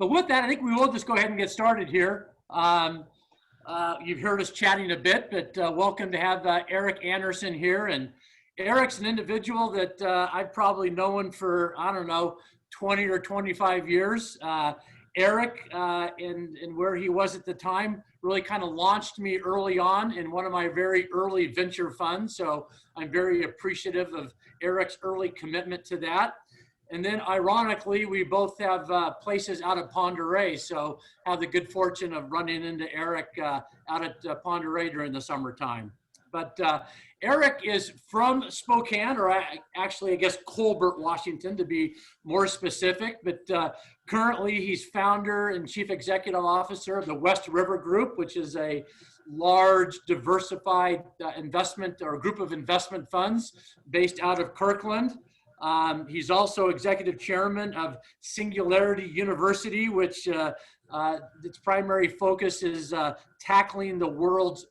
But with that, I think we will just go ahead and get started here. You've heard us chatting a bit, but welcome to have Erik Anderson here. And Erik's an individual that I've probably known for, I don't know, 20 or 25 years. Erik, and where he was at the time, really kind of launched me early on in one of my very early venture funds. So I'm very appreciative of Erik's early commitment to that. And then ironically, we both have places out of Pend Oreille. So have the good fortune of running into Erik out at Pend Oreille during the summertime. But Erik is from Spokane, or actually, I guess, Colbert, Washington, to be more specific. But currently, he's founder and chief executive officer of the WestRiver Group, which is a large, diversified investment or group of investment funds based out of Kirkland. He's also executive chairman of Singularity University, which its primary focus is tackling the world's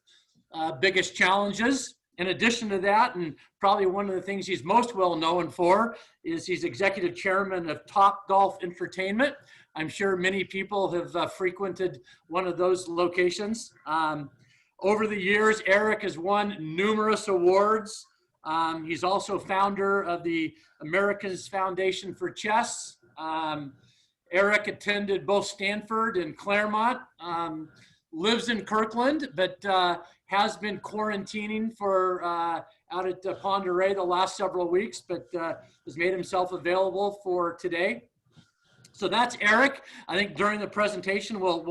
biggest challenges. In addition to that, and probably one of the things he's most well known for, is he's executive chairman of TopGolf Entertainment. I'm sure many people have frequented one of those locations. Over the years, Erik has won numerous awards. He's also founder of the Americans Foundation for Chess. Erik attended both Stanford and Claremont, lives in Kirkland, but has been quarantining for out at Pend Oreille the last several weeks, but has made himself available for today. So that's Erik. I think during the presentation, we'll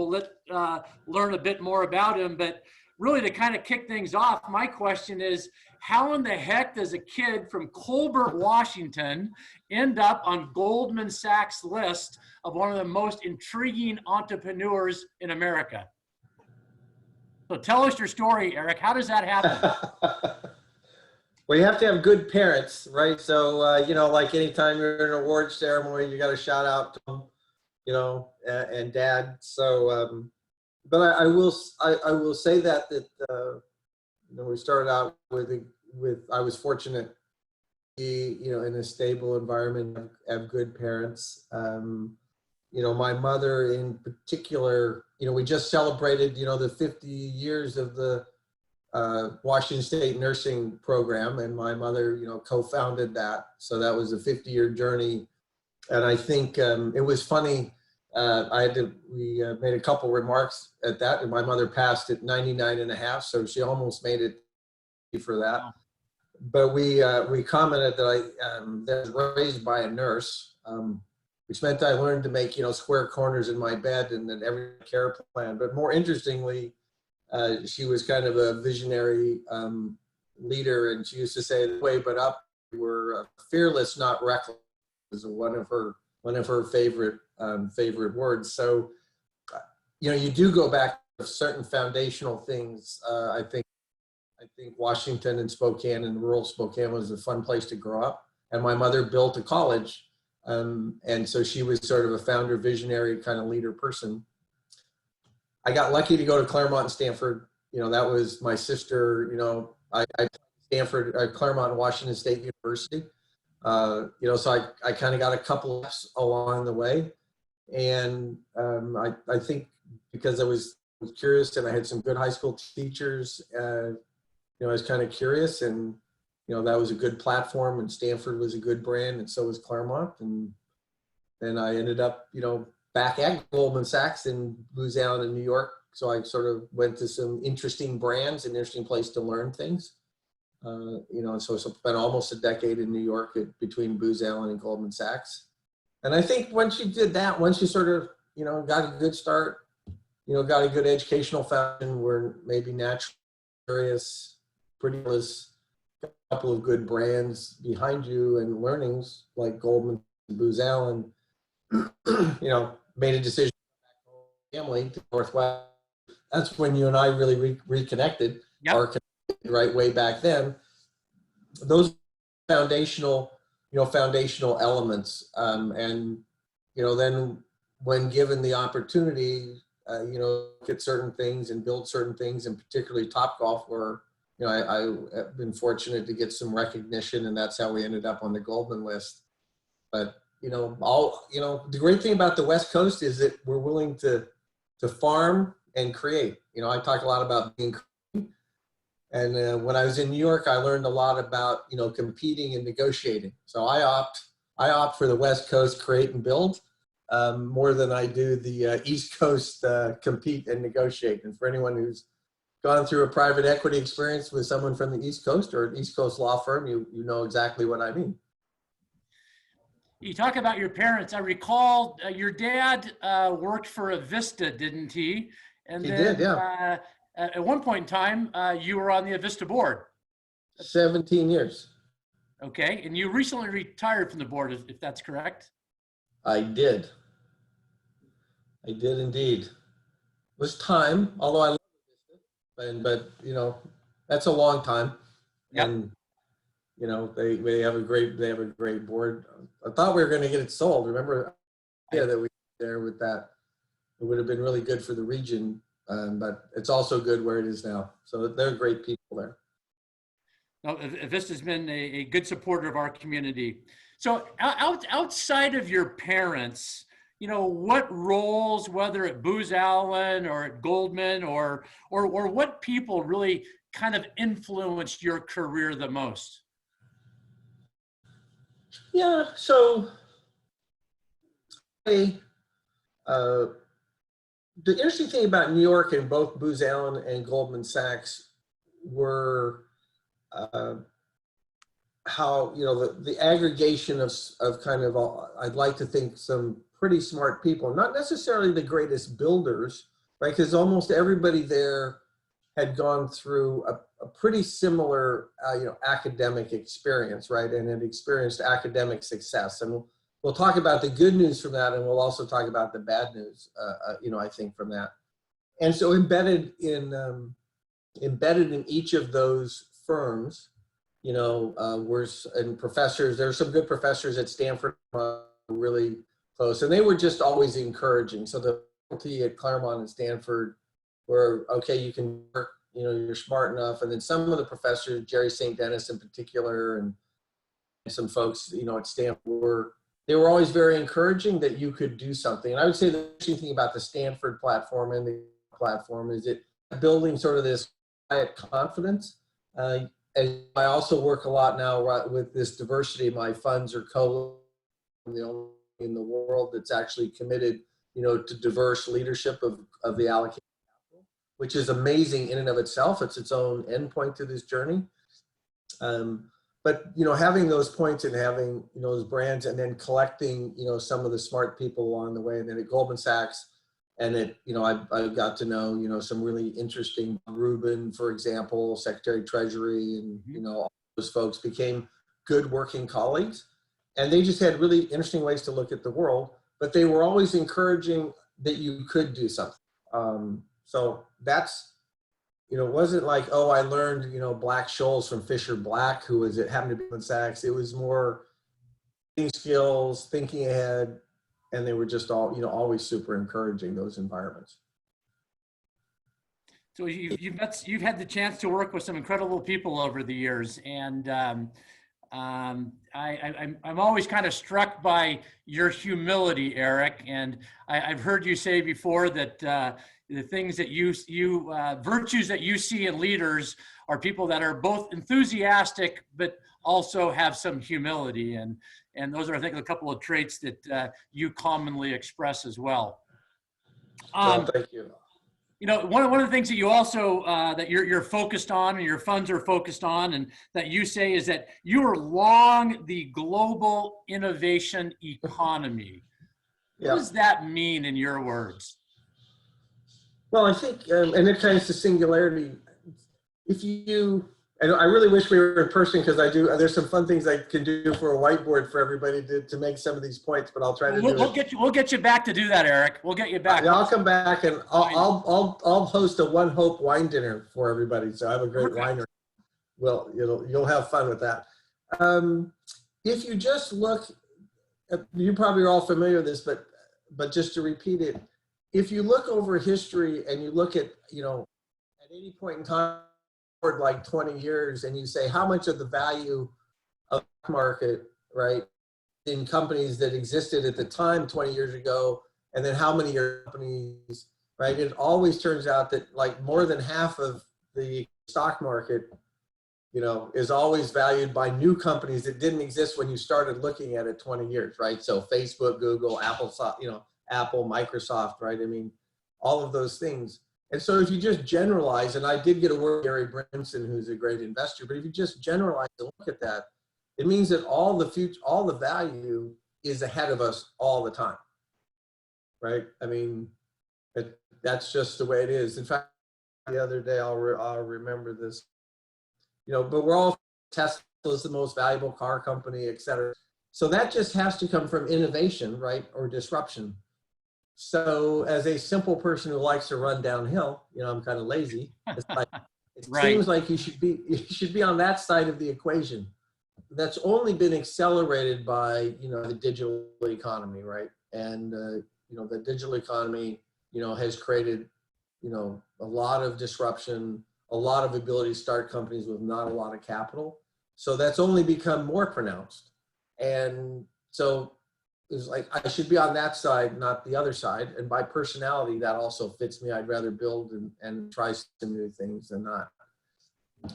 learn a bit more about him, but really to kind of kick things off, my question is, how in the heck does a kid from Colbert, Washington end up on Goldman Sachs' list of one of the most intriguing entrepreneurs in America? So tell us your story, Erik. How does that happen? Well, you have to have good parents, right? So, you know, like anytime you're in an award ceremony, you got to shout out to them, you know, and dad. So, but I will say that you know, we started out with I was fortunate to be, you know, in a stable environment, have good parents. You know, my mother in particular, you know, we just celebrated, you know, the 50 years of the Washington State nursing program, and my mother, you know, co-founded that. So that was a 50-year journey. And I think it was funny. We made a couple remarks at that, and my mother passed at 99 and a half, so she almost made it for that. Wow. But we commented that I was raised by a nurse, which meant I learned to make, you know, square corners in my bed and then every care plan. But more interestingly, she was kind of a visionary leader, and she used to say, "The way but up, we're fearless, not reckless," is one of her favorite words. So, you know, you do go back to certain foundational things. I think Washington and Spokane and rural Spokane was a fun place to grow up. And my mother built a college. And so she was sort of a founder, visionary kind of leader person. I got lucky to go to Claremont and Stanford. You know, that was my sister. You know, I Stanford, Claremont, Washington State University. You know, so I kind of got a couple of along the way. And I think because I was curious and I had some good high school teachers, you know, I was kind of curious, and, you know, that was a good platform, and Stanford was a good brand, and so was Claremont. And then I ended up, you know, back at Goldman Sachs in Booz Allen in New York. So I sort of went to some interesting brands, an interesting place to learn things. You know, so I spent almost a decade in New York between Booz Allen and Goldman Sachs. And I think once you did that, once you sort of, you know, got a good start, you know, got a good educational foundation, where maybe naturally curious, pretty was a couple of good brands behind you and learnings like Goldman and Booz Allen, you know, made a decision to go back family to Northwest. That's when you and I really reconnected. Yep. Our connected right way back then. Those foundational elements, and, you know, then when given the opportunity, you know, look at certain things and build certain things, and particularly TopGolf, where, you know, I have been fortunate to get some recognition, and that's how we ended up on the Goldman list. But the great thing about the West Coast is that we're willing to farm and create. I talk a lot about being, and when I was in New York, I learned a lot about, competing and negotiating. So I opt for the West Coast create and build more than I do the East Coast compete and negotiate. And for anyone who's gone through a private equity experience with someone from the East Coast or an East Coast law firm, you know exactly what I mean. You talk about your parents. I recall your dad worked for Avista, didn't he? And He then did, yeah. at one point in time, you were on the Avista board. 17 years. Okay, and you recently retired from the board, if that's correct. I did. I did indeed. It was time, although I love it, but that's a long time. Yep. And they have a great board. I thought we were going to get it sold. Remember, yeah, that we there with that. It would have been really good for the region, but it's also good where it is now. So they're great people there. No, Avista's been a good supporter of our community. So outside of your parents, what roles, whether at Booz Allen or at Goldman or what people really kind of influenced your career the most? Yeah, so the interesting thing about New York and both Booz Allen and Goldman Sachs were how the aggregation of kind of I'd like to think some pretty smart people, not necessarily the greatest builders, right? Because almost everybody there had gone through a pretty similar academic experience, right? And had experienced academic success. And we'll talk about the good news from that, and we'll also talk about the bad news, I think from that. And so embedded in each of those firms, and professors. There are some good professors at Stanford, really close, and they were just always encouraging. So the faculty at Claremont and Stanford were, okay, you can work, you're smart enough. And then some of the professors, Jerry St. Dennis in particular, and some folks, at Stanford, they were always very encouraging that you could do something. And I would say the interesting thing about the Stanford platform and the platform is it building sort of this quiet confidence. And I also work a lot now with this diversity. My funds are the only in the world that's actually committed, to diverse leadership of the allocation, which is amazing in and of itself. It's its own endpoint to this journey. But having those points and having those brands, and then collecting some of the smart people along the way. And then at Goldman Sachs, and I got to know some really interesting, Rubin, for example, Secretary of Treasury, and all those folks became good working colleagues, and they just had really interesting ways to look at the world. But they were always encouraging that you could do something. So that's it wasn't like, oh, I learned Black-Scholes from Fisher Black, who was happened to be Goldman Sachs. It was more skills, thinking ahead. And they were just all, always super encouraging, those environments. So you've had the chance to work with some incredible people over the years, and I'm always kind of struck by your humility, Erik. And I've heard you say before that the things that virtues that you see in leaders are people that are both enthusiastic but also have some humility, and those are, I think, a couple of traits that you commonly express as well. Thank you. One of the things that you also that you're focused on, and your funds are focused on, and that you say is that you are long the global innovation economy. What does that mean in your words? Well, I think, and it kind of the singularity. And I really wish we were in person, because there's some fun things I can do for a whiteboard for everybody to make some of these points, but I'll try to do it. We'll get you back to do that, Erik. We'll get you back. I'll come back, and I'll host a One Hope wine dinner for everybody. So I have a great winery. Well, you'll have fun with that. If you just look, you probably are all familiar with this, but just to repeat it, if you look over history and you look at at any point in time, like 20 years, and you say how much of the value of the market, right, in companies that existed at the time 20 years ago, and then how many are companies, right? It always turns out that like more than half of the stock market, you know, is always valued by new companies that didn't exist when you started looking at it 20 years, right? So Facebook, Google, Apple, you know, Apple, Microsoft, right? I mean, all of those things. And so if you just generalize, and I did get a word with Gary Brinson, who's a great investor, but if you just generalize and look at that, it means that all the future, all the value is ahead of us all the time, right? I mean, that's just the way it is. In fact, the other day, I'll remember this, you know, but we're all, Tesla's the most valuable car company, et cetera. So that just has to come from innovation, right? Or disruption. So as a simple person who likes to run downhill, you know, I'm kind of lazy. It's like, it Right. seems like you should be on that side of the equation. That's only been accelerated by, you know, the digital economy, right? And, you know, the digital economy, you know, has created, you know, a lot of disruption, a lot of ability to start companies with not a lot of capital. So that's only become more pronounced. And so it's like, I should be on that side, not the other side. And by personality, that also fits me. I'd rather build and try some new things than not. I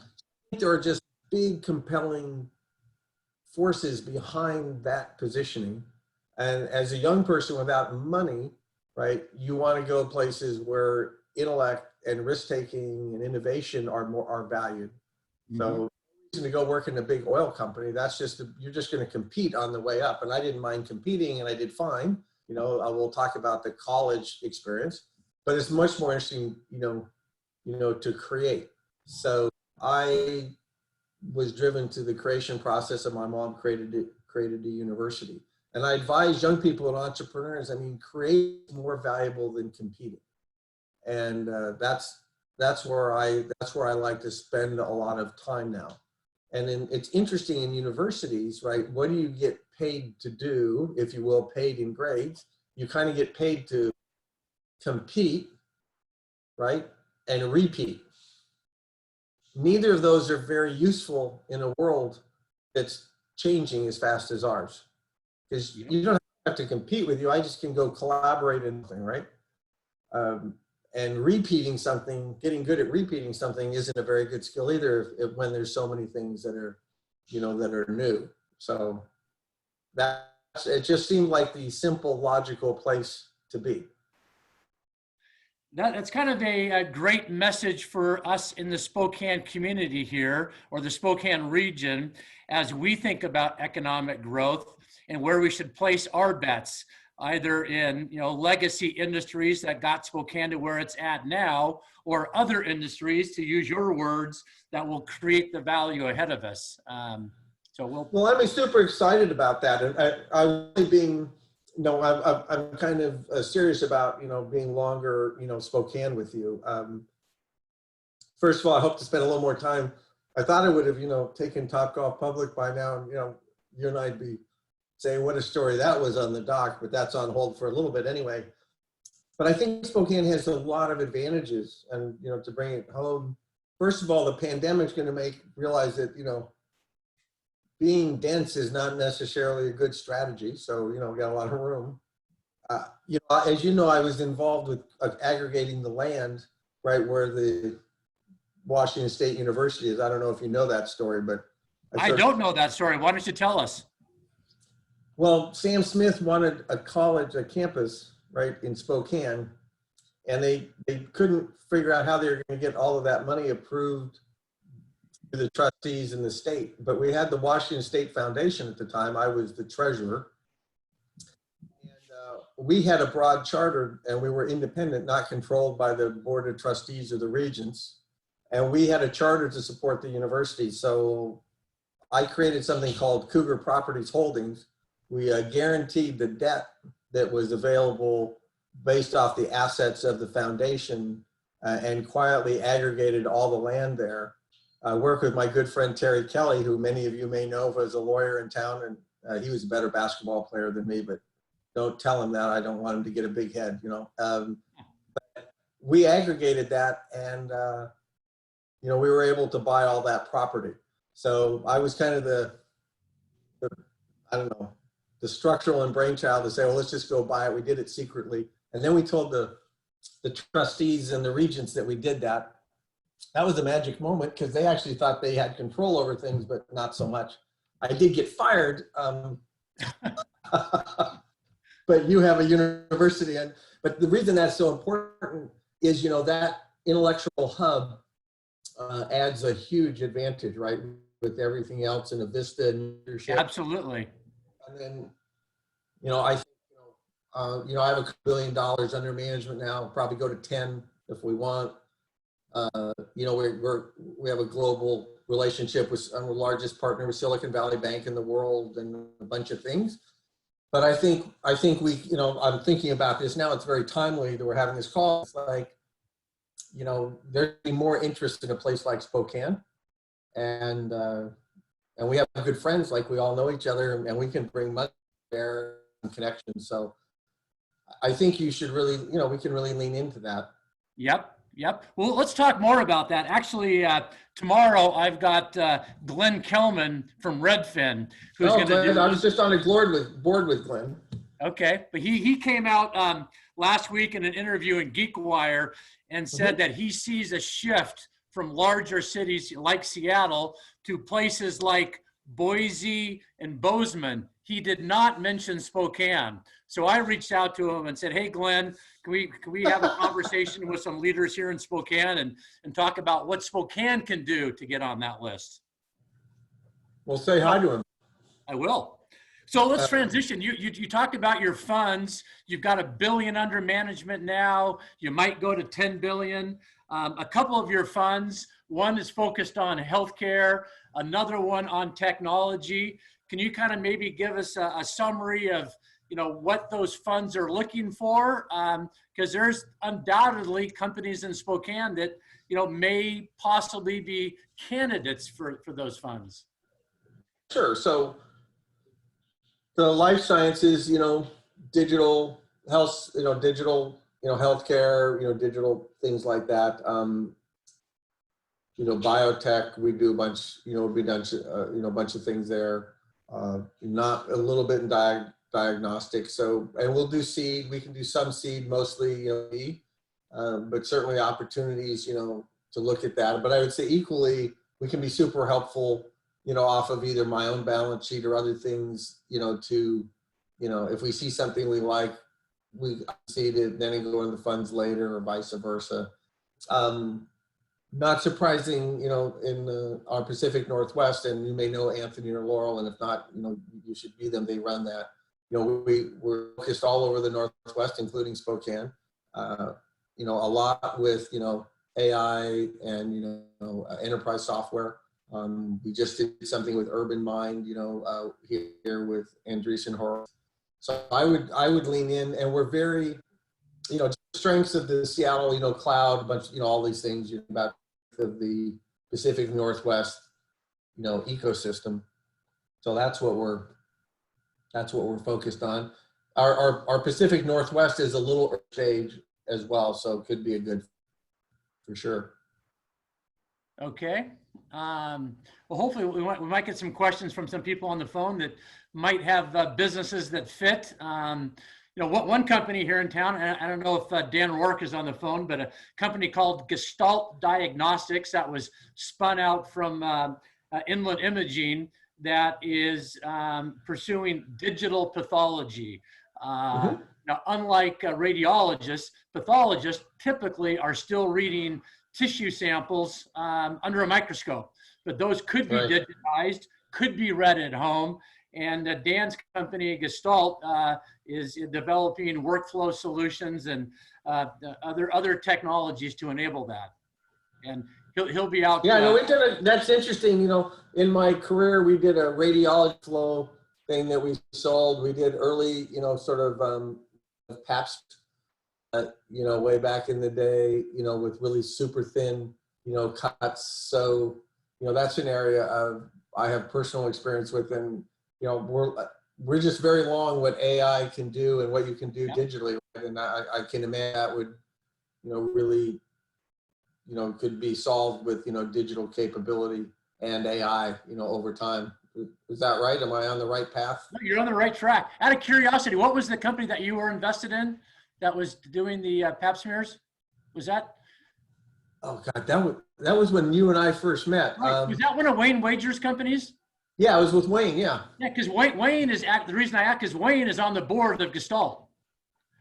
think there are just big, compelling forces behind that positioning. And as a young person without money, right, you want to go places where intellect and risk-taking and innovation are valued. Mm-hmm. So to go work in a big oil company, that's just, you're just going to compete on the way up. And I didn't mind competing, and I did fine. You know, I will talk about the college experience, but it's much more interesting, you know, to create. So I was driven to the creation process, and my mom created a university. And I advise young people and entrepreneurs, I mean, create more valuable than competing. And that's where I like to spend a lot of time now. And then it's interesting in universities, right? What do you get paid to do, if you will, paid in grades? You kind of get paid to compete, right? And repeat. Neither of those are very useful in a world that's changing as fast as ours. Because you don't have to compete with you. I just can go collaborate in something, right? And repeating something, getting good at repeating something isn't a very good skill either when there's so many things that are, you know, that are new. So it just seemed like the simple, logical place to be. That's kind of a great message for us in the Spokane community here, or the Spokane region, as we think about economic growth and where we should place our bets, either in, you know, legacy industries that got Spokane to where it's at now, or other industries, to use your words, that will create the value ahead of us. Well, I'm super excited about that. And I'm really being, you know, I'm kind of serious about, you know, being longer, you know, Spokane with you. First of all, I hope to spend a little more time. I thought I would have, you know, taken TopGolf public by now, and, you know, you and I'd be saying what a story that was on the dock, but that's on hold for a little bit anyway. But I think Spokane has a lot of advantages, and, you know, to bring it home, first of all, the pandemic's going to realize that, you know, being dense is not necessarily a good strategy. So, you know, we got a lot of room. You know, as you know, I was involved with aggregating the land right where the Washington State University is. I don't know if you know that story, but I don't know that story. Why don't you tell us? Well, Sam Smith wanted a campus, right, in Spokane, and they couldn't figure out how they were going to get all of that money approved to the trustees in the state. But we had the Washington State Foundation at the time. I was the treasurer. And we had a broad charter, and we were independent, not controlled by the board of trustees or the regents. And we had a charter to support the university. So I created something called Cougar Properties Holdings. We guaranteed the debt that was available based off the assets of the foundation, and quietly aggregated all the land there. I worked with my good friend Terry Kelly, who many of you may know as a lawyer in town, and he was a better basketball player than me, but don't tell him that. I don't want him to get a big head, you know. We aggregated that, and you know, we were able to buy all that property. So I was kind of the structural and brainchild to say, well, let's just go buy it. We did it secretly. And then we told the trustees and the regents that we did that. That was a magic moment because they actually thought they had control over things, but not so much. I did get fired, but you have a university. But the reason that's so important is, you know, that intellectual hub adds a huge advantage, right? With everything else in a Vista and leadership. Absolutely. And then, you know, I think, you know, I have $1 billion under management now, probably go to 10 if we want. You know, we have a global relationship with the largest partner with Silicon Valley Bank in the world and a bunch of things. But I think we, you know, I'm thinking about this now. It's very timely that we're having this call. It's like, you know, there'd be more interest in a place like Spokane, and we have good friends, like we all know each other, and we can bring money there and connections. So I think you should really, you know, we can really lean into that. Yep. Yep. Well, let's talk more about that. Actually, tomorrow I've got Glenn Kelman from Redfin, who's going to do. I was just on a board with Glenn. Okay, but he came out last week in an interview in GeekWire and said that he sees a shift from larger cities like Seattle to places like Boise and Bozeman. He did not mention Spokane. So I reached out to him and said, hey, Glenn, can we have a conversation with some leaders here in Spokane and talk about what Spokane can do to get on that list? Well, say hi to him. I will. So let's transition. You talked about your funds. You've got $1 billion under management now. You might go to 10 billion. A couple of your funds, one is focused on healthcare, another one on technology. Can you kind of maybe give us a summary of, you know, what those funds are looking for? Because there's undoubtedly companies in Spokane that, you know, may possibly be candidates for those funds. Sure. So the life sciences, you know, digital health, you know, digital, you know, healthcare, you know, digital things like that. You know, biotech, we do a bunch, you know, you know, a bunch of things there. Not a little bit in diagnostics. So, and we'll do seed. We can do some seed, mostly, you know, but certainly opportunities, you know, to look at that. But I would say equally, we can be super helpful, you know, off of either my own balance sheet or other things, you know, to, you know, if we see something we like, we seed it, then it go in the funds later or vice versa. Not surprising, you know, in our Pacific Northwest, and you may know Anthony or Laurel, and if not, you know, you should be them. They run that. You know, we're focused all over the Northwest, including Spokane. You know, a lot with, you know, AI and, you know, enterprise software. We just did something with Urban Mind, you know, here with Andreessen Horowitz. So I would lean in, and we're very, you know, strengths of the Seattle, you know, cloud, a bunch, you know, all these things, you know, about of the Pacific Northwest, you know, ecosystem. So that's what we're focused on. Our Pacific Northwest is a little early stage as well, so it could be a good, for sure. Okay. Well, hopefully we might get some questions from some people on the phone that might have businesses that fit. You know, one company here in town, and I don't know if Dan Rourke is on the phone, but a company called Gestalt Diagnostics that was spun out from Inland Imaging that is pursuing digital pathology. Now, unlike radiologists, pathologists typically are still reading tissue samples under a microscope, but those could be digitized, could be read at home. And Dan's company, Gestalt, is developing workflow solutions and other technologies to enable that. And he'll be out. Yeah, no, that's interesting. You know, in my career, we did a radiology flow thing that we sold. We did early, you know, sort of PAPS, you know, way back in the day, you know, with really super thin, you know, cuts. So, you know, that's an area I have personal experience with, and you know, we're just very long what AI can do and what you can do digitally, right? And I can imagine that would, you know, really, you know, could be solved with, you know, digital capability and AI, you know, over time. Is that right? Am I on the right path? You're on the right track. Out of curiosity, what was the company that you were invested in that was doing the pap smears? Was that? Oh God, that was when you and I first met. Right. Was that one of Wayne Wager's companies? Yeah, I was with Wayne. Yeah. Yeah, because Wayne is the reason I ask is Wayne is on the board of Gestalt.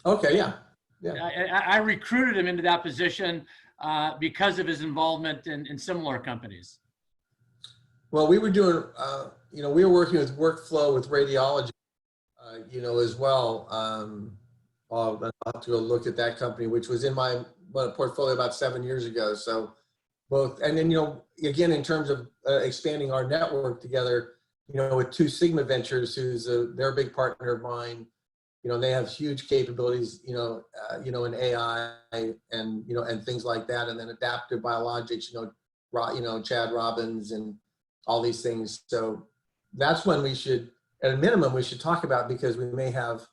Okay. Yeah. Yeah. I recruited him into that position because of his involvement in similar companies. Well, we were doing, we were working with workflow with radiology, as well. I'll have to go look at that company, which was in my portfolio about 7 years ago. So both, and then, again, in terms of expanding our network together, with Two Sigma Ventures, they're a big partner of mine. They have huge capabilities, in AI and things like that. And then adaptive biologics, Chad Robbins and all these things. So that's when we should, at a minimum, we should talk about, because we may have,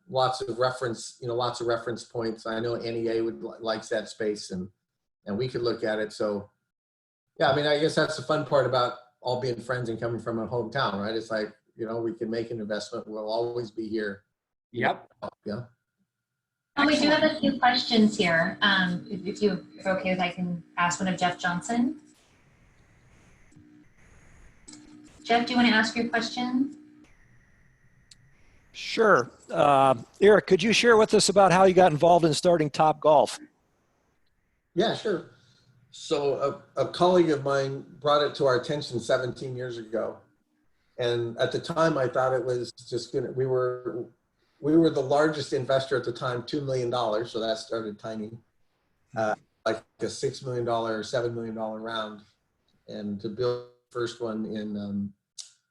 lots of reference points. I know NEA likes that space, and we could look at it. So yeah, I mean, I guess that's the fun part about all being friends and coming from a hometown, right? It's like, we can make an investment. We'll always be here. Yep. Yeah. And we do have a few questions here. If you're okay with, I can ask one of Jeff Johnson. Jeff, do you want to ask your question? Sure. Erik, could you share with us about how you got involved in starting TopGolf? Yeah, sure. So a colleague of mine brought it to our attention 17 years ago. And at the time, I thought it was just we were the largest investor at the time, $2 million. So that started tiny, like a $6 million, $7 million round. And to build the first one in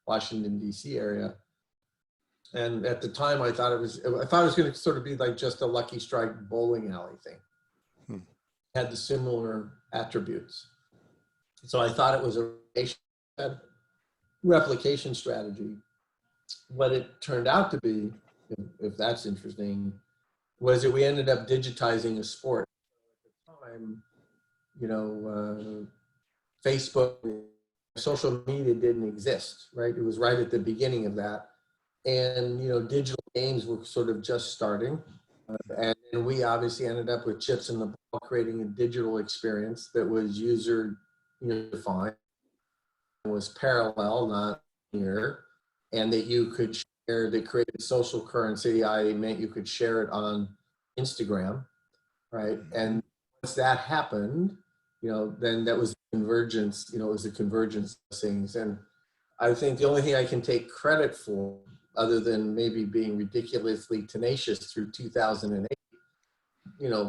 Washington, DC area. And at the time, I thought it was going to sort of be like just a Lucky Strike bowling alley thing. Had the similar attributes. So I thought it was a replication strategy. What it turned out to be, if that's interesting, was that we ended up digitizing a sport. At the time, Facebook, social media didn't exist, right? It was right at the beginning of that. And, digital games were sort of just starting. And we obviously ended up with chips in the ball, creating a digital experience that was user defined, was parallel, not linear, and that you could share, that created social currency, i.e. meant you could share it on Instagram, right? And once that happened, then that was the convergence, it was the convergence of things. And I think the only thing I can take credit for, other than maybe being ridiculously tenacious through 2008,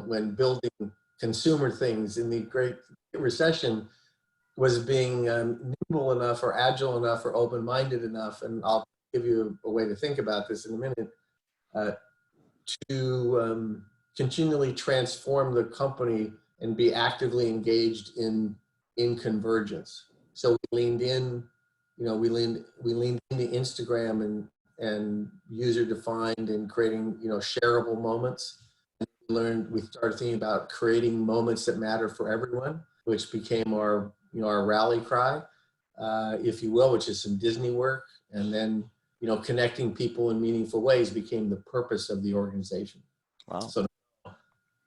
when building consumer things in the Great Recession, was being nimble enough or agile enough or open-minded enough, and I'll give you a way to think about this in a minute, to continually transform the company and be actively engaged in convergence. So we leaned in, we leaned into Instagram and user-defined and creating, shareable moments. We started thinking about creating moments that matter for everyone, which became our rally cry, if you will, which is some Disney work. And then, connecting people in meaningful ways became the purpose of the organization. Wow. So,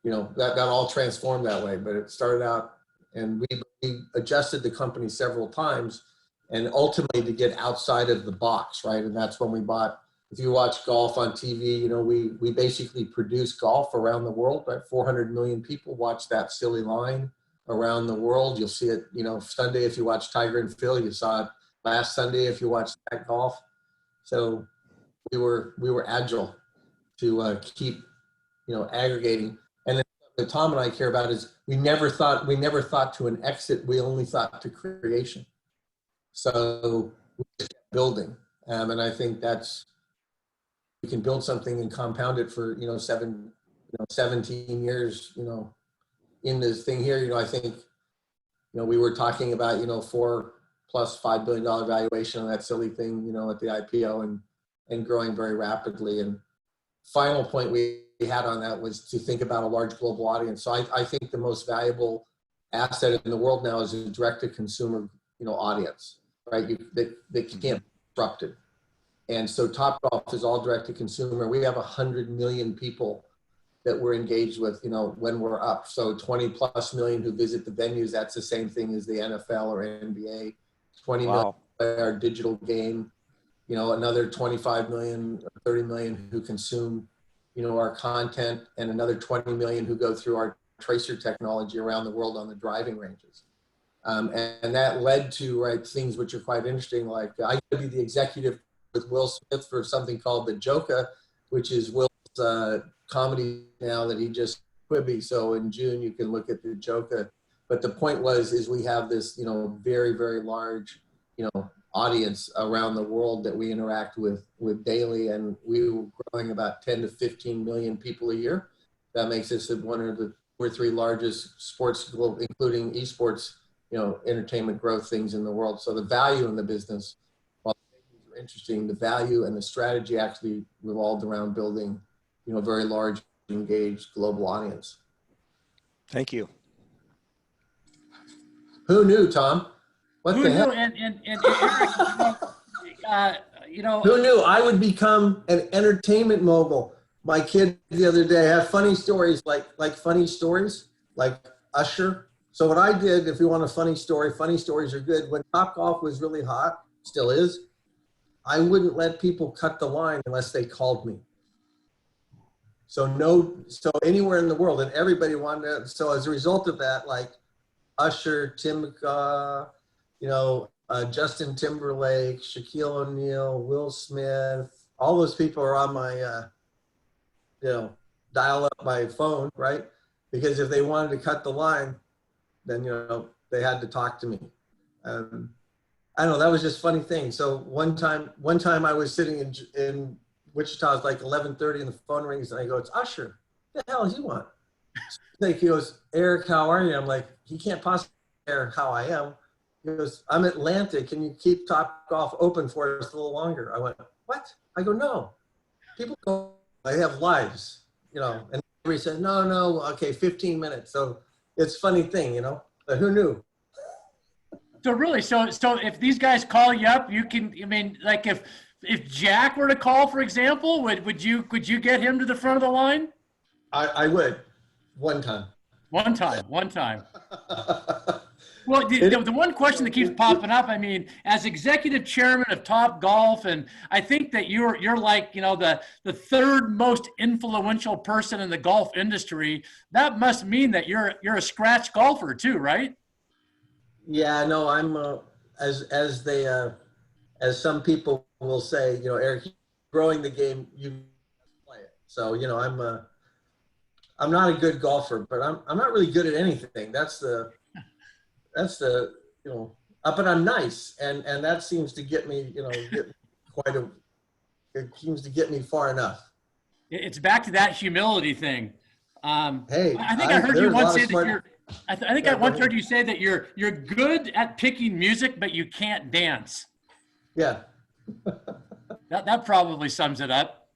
that got all transformed that way, but it started out, and we adjusted the company several times, and ultimately to get outside of the box, right? And that's when we bought, if you watch golf on TV, we basically produce golf around the world, right? 400 million people watch that silly line around the world. You'll see it, Sunday if you watch Tiger and Phil, you saw it last Sunday if you watched that golf. So we were agile to keep, aggregating. And then what Tom and I care about is we never thought to an exit, we only thought to creation. So we just kept building. And I think we can build something and compound it for, 17 years, in this thing here. I think, we were talking about, $4+ $5 billion valuation on that silly thing, at the IPO and growing very rapidly. And final point we had on that was to think about a large global audience. So I think the most valuable asset in the world now is a direct to consumer, audience. right? That can't be disrupted. And so TopGolf is all direct to consumer. We have 100 million people that we're engaged with, you know, when we're up. So 20+ million who visit the venues. That's the same thing as the NFL or NBA. 20 million play our digital game. You know, another 25 million or 30 million who consume, you know, our content, and another 20 million who go through our tracer technology around the world on the driving ranges. And that led to, right, things which are quite interesting. Like I used to be the executive with Will Smith for something called the Joka, which is Will's comedy now that he just Quibi. So in June you can look at the Joka. But the point is we have this, you know, very, very large, you know, audience around the world that we interact with daily, and we were growing about 10 to 15 million people a year. That makes us one of the 2 or 3 largest sports, including esports, you know, entertainment growth things in the world. So the value in the business, while things are interesting, the value and the strategy actually revolved around building, you know, a very large, engaged global audience. Thank you. Who knew, Tom? What Who the knew? hell? And Eric, you know, Who knew I would become an entertainment mogul? My kid the other day had funny stories, like funny stories, like Usher. So what I did, if you want a funny stories are good. When TopGolf was really hot, still is, I wouldn't let people cut the line unless they called me. So anywhere in the world, and everybody wanted to, so as a result of that, like Usher, Tim, you know, Justin Timberlake, Shaquille O'Neal, Will Smith, all those people are on my, you know, dial up my phone, right? Because if they wanted to cut the line, then, you know, they had to talk to me. I don't know, that was just a funny thing. So one time I was sitting in Wichita, it's like 11:30 and the phone rings and I go, it's Usher. What the hell does he want? Like, he goes, Eric, how are you? I'm like, he can't possibly care how I am. He goes, I'm Atlantic. Can you keep TopGolf open for us a little longer? I went, what? I go, no. People go, they have lives, you know. And everybody said, no, okay, 15 minutes. So it's a funny thing, you know. But who knew? so really, so if these guys call you up, you can. I mean, like if Jack were to call, for example, could you get him to the front of the line? I would, one time. One time. Well, the one question that keeps popping up, I mean, as executive chairman of TopGolf, and I think that you're like, you know, the 3rd most influential person in the golf industry. That must mean that you're a scratch golfer too, right? Yeah, no, I'm as some people will say, you know, Eric, growing the game, you play it. So, you know, I'm not a good golfer, but I'm not really good at anything. That's the you know, but I'm nice, and that seems to get me, you know, it seems to get me far enough. It's back to that humility thing. Hey, I think I heard you once say that you're. I think I once heard you say that you're good at picking music, but you can't dance. Yeah. That probably sums it up.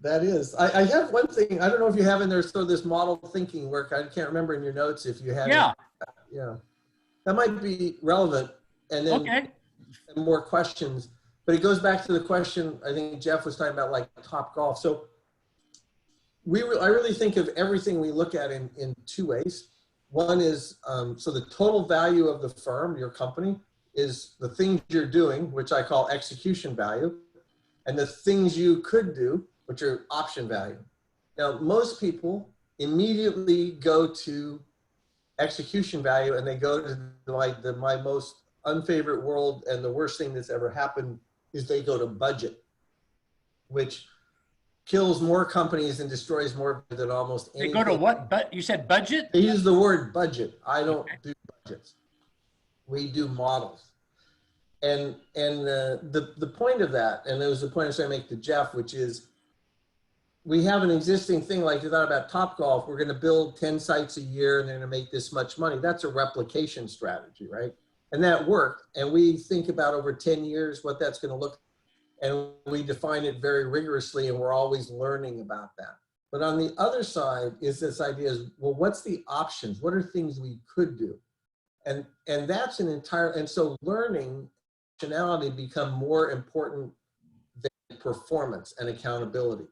That is. I have one thing. I don't know if you have in there sort of this model thinking work. I can't remember in your notes if you have. Yeah. Yeah. That might be relevant. And then Okay. more questions. But it goes back to the question I think Jeff was talking about, like TopGolf. So I really think of everything we look at in 2 ways. One is, so the total value of the firm, your company, is the things you're doing, which I call execution value, and the things you could do, which are option value. Now, most people immediately go to execution value, and they go to like my most unfavorite world, and the worst thing that's ever happened is they go to budget, which kills more companies and destroys more than almost anything. They go to what? But you said budget? They use the word budget. I don't do budgets. We do models. And the point of that, and it was the point I was trying to make to Jeff, which is we have an existing thing, like you thought about TopGolf, we're going to build 10 sites a year and they're going to make this much money. That's a replication strategy, right? And that worked. And we think about over 10 years what that's going to look like. And we define it very rigorously, and we're always learning about that. But on the other side is this idea is, well, what's the options? What are things we could do? And that's an entire, and so learning optionality become more important than performance and accountability.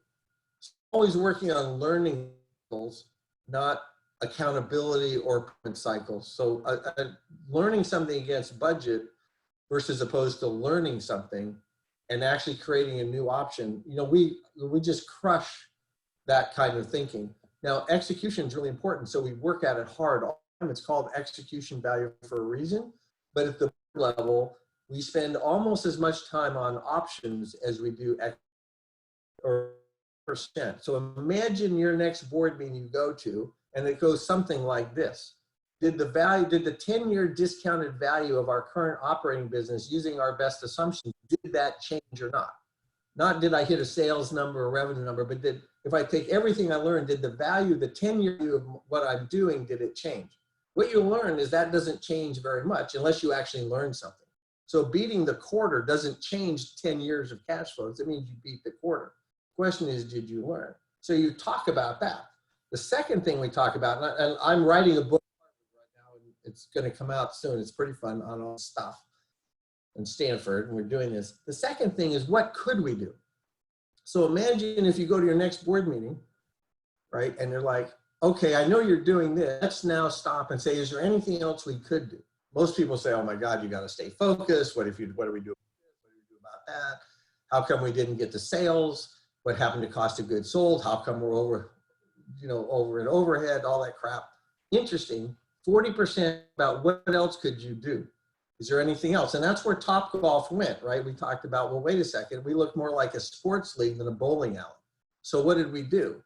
So always working on learning cycles, not accountability or performance cycles. So learning something against budget versus opposed to learning something and actually creating a new option. You know, we just crush that kind of thinking. Now, execution is really important, so we work at it hard all the time. It's called execution value for a reason, but at the level, we spend almost as much time on options as we do or percent. So imagine your next board meeting you go to, and it goes something like this. Did the 10-year discounted value of our current operating business using our best assumptions, did that change or not? Not did I hit a sales number or revenue number, but if I take everything I learned, did the 10-year value of what I'm doing, did it change? What you learn is that doesn't change very much unless you actually learn something. So beating the quarter doesn't change 10 years of cash flows. It means you beat the quarter. Question is, did you learn? So you talk about that. The second thing we talk about, and I'm writing a book right now, and it's going to come out soon. It's pretty fun on all this stuff in Stanford, and we're doing this. The second thing is, what could we do? So imagine if you go to your next board meeting, right? And they're like, okay, I know you're doing this. Let's now stop and say, is there anything else we could do? Most people say, oh my God, you got to stay focused. What do we do? What do we do about that? How come we didn't get the sales? What happened to cost of goods sold? How come we're over in overhead, all that crap? Interesting. 40% about what else could you do? Is there anything else? And that's where TopGolf went, right? We talked about, well, wait a second. We look more like a sports league than a bowling alley. So what did we do?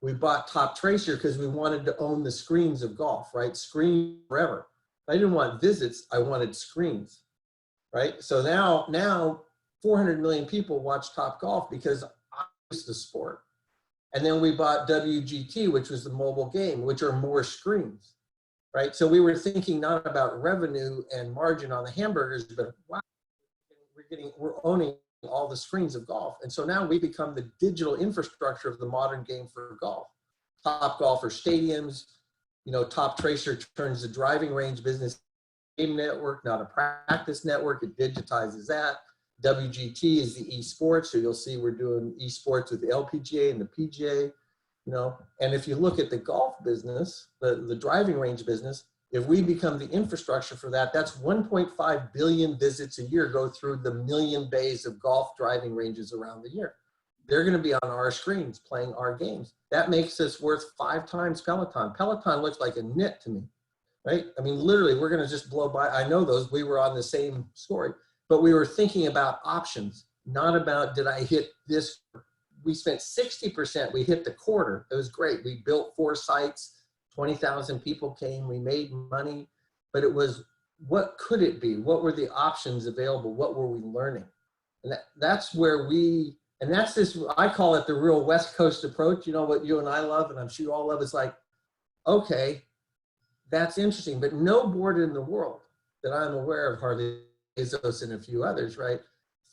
We bought Top Tracer because we wanted to own the screens of golf, right? Screen forever. I didn't want visits. I wanted screens, right? So now 400 million people watch TopGolf because I use the sport. And then we bought WGT, which was the mobile game, which are more screens, right? So we were thinking not about revenue and margin on the hamburgers, but wow, we're owning all the screens of golf. And so now we become the digital infrastructure of the modern game for golf. TopGolf for stadiums, Top Tracer turns the driving range business game network, not a practice network. It digitizes that. WGT is the esports. So you'll see we're doing esports with the LPGA and the PGA, and if you look at the golf business, the driving range business, if we become the infrastructure for that, that's 1.5 billion visits a year go through the million bays of golf driving ranges around the year. They're going to be on our screens playing our games. That makes us worth 5 times Peloton. Peloton looks like a nit to me, right? I mean, literally, we're going to just blow by. I know those. We were on the same story, but we were thinking about options, not about did I hit this. We spent 60%. We hit the quarter. It was great. We built 4 sites. 20,000 people came. We made money, but it was, what could it be? What were the options available? What were we learning? And that's where and that's this, I call it the real West Coast approach. You know what you and I love, and I'm sure you all love, is like, okay, that's interesting, but no board in the world that I'm aware of, hardly Bezos and a few others, right,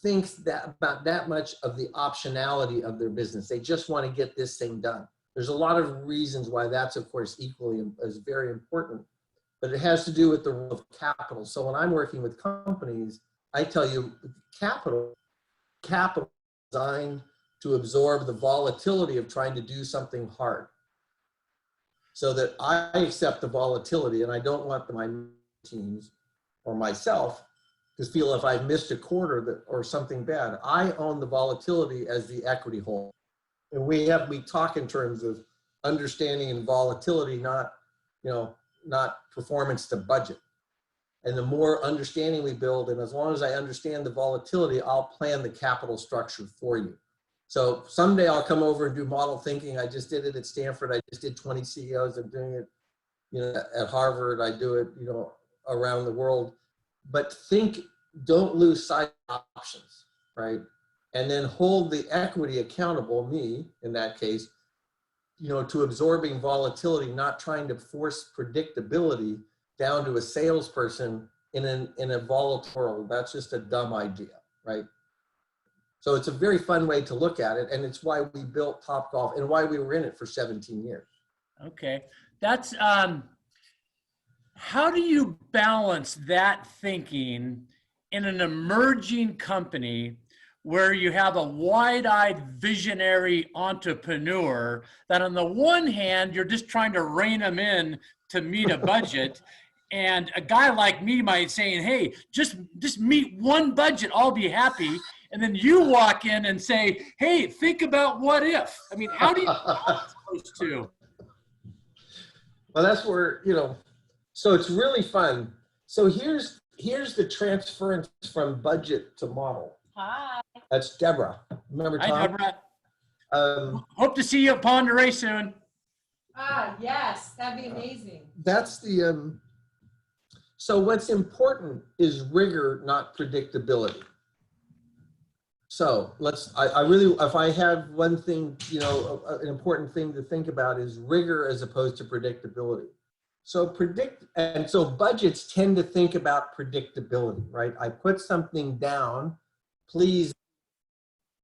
thinks that about that much of the optionality of their business. They just want to get this thing done. There's a lot of reasons why that's, of course, equally as very important, but it has to do with the role of capital. So when I'm working with companies, I tell you, capital designed to absorb the volatility of trying to do something hard, so that I accept the volatility, and I don't want my teams or myself to feel if I missed a quarter or something bad. I own the volatility as the equity holder. And we talk in terms of understanding and volatility, not performance to budget. And the more understanding we build, and as long as I understand the volatility, I'll plan the capital structure for you. So someday I'll come over and do model thinking. I just did it at Stanford. I just did 20 CEOs. I'm doing it, at Harvard. I do it, around the world. But don't lose sight of options, right? And then hold the equity accountable, me in that case, to absorbing volatility, not trying to force predictability down to a salesperson in a volatile world. That's just a dumb idea, right? So it's a very fun way to look at it, and it's why we built TopGolf and why we were in it for 17 years. Okay, that's how do you balance that thinking in an emerging company where you have a wide-eyed visionary entrepreneur that on the one hand, you're just trying to rein them in to meet a budget. And a guy like me might saying, hey, just meet one budget, I'll be happy. And then you walk in and say, hey, think about what if. I mean, how do you balance those two? Well, that's where, so it's really fun. So here's the transference from budget to model. Hi. That's Deborah. Remember Hi, Tom? Deborah. Hope to see you at Ponderay soon. Ah, yes, that'd be amazing. That's the, so what's important is rigor, not predictability. So I really, if I have one thing, an important thing to think about is rigor as opposed to predictability. So so budgets tend to think about predictability, right? I put something down, please,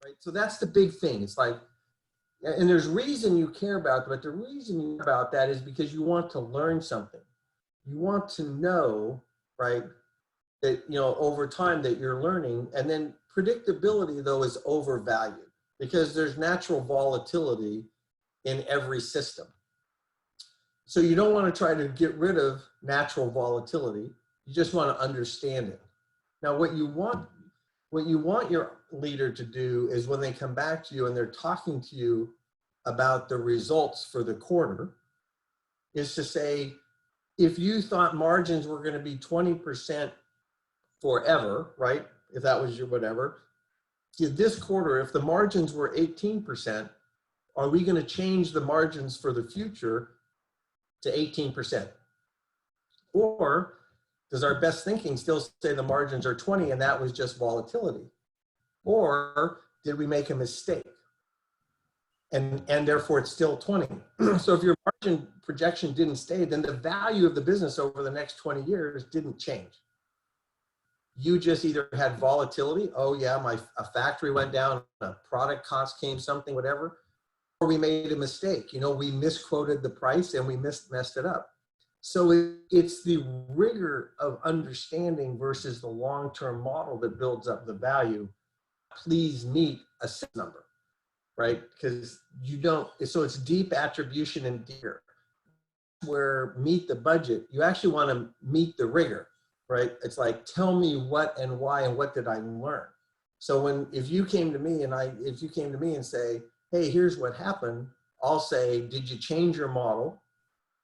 right? So that's the big thing. It's like, and there's reason you care about it, but the reason you care about that is because you want to learn something. You want to know, right, that, over time that you're learning. And then predictability, though, is overvalued because there's natural volatility in every system. So you don't want to try to get rid of natural volatility. You just want to understand it. Now, what you want your leader to do is when they come back to you and they're talking to you about the results for the quarter, is to say, if you thought margins were going to be 20% forever, right? If that was your whatever, this quarter, if the margins were 18%, are we going to change the margins for the future to 18%? Or does our best thinking still say the margins are 20 and that was just volatility? Or did we make a mistake? And therefore it's still 20. So if your margin projection didn't stay, then the value of the business over the next 20 years didn't change. You just either had volatility, oh yeah, a factory went down, a product cost came something, whatever, or we made a mistake. We misquoted the price and we messed it up. So it's the rigor of understanding versus the long-term model that builds up the value. Please meet a set number, right? Because so it's deep attribution and dear. Where meet the budget, you actually want to meet the rigor, right? It's like, tell me what and why and what did I learn? So if you came to me and say, hey, here's what happened, I'll say, did you change your model?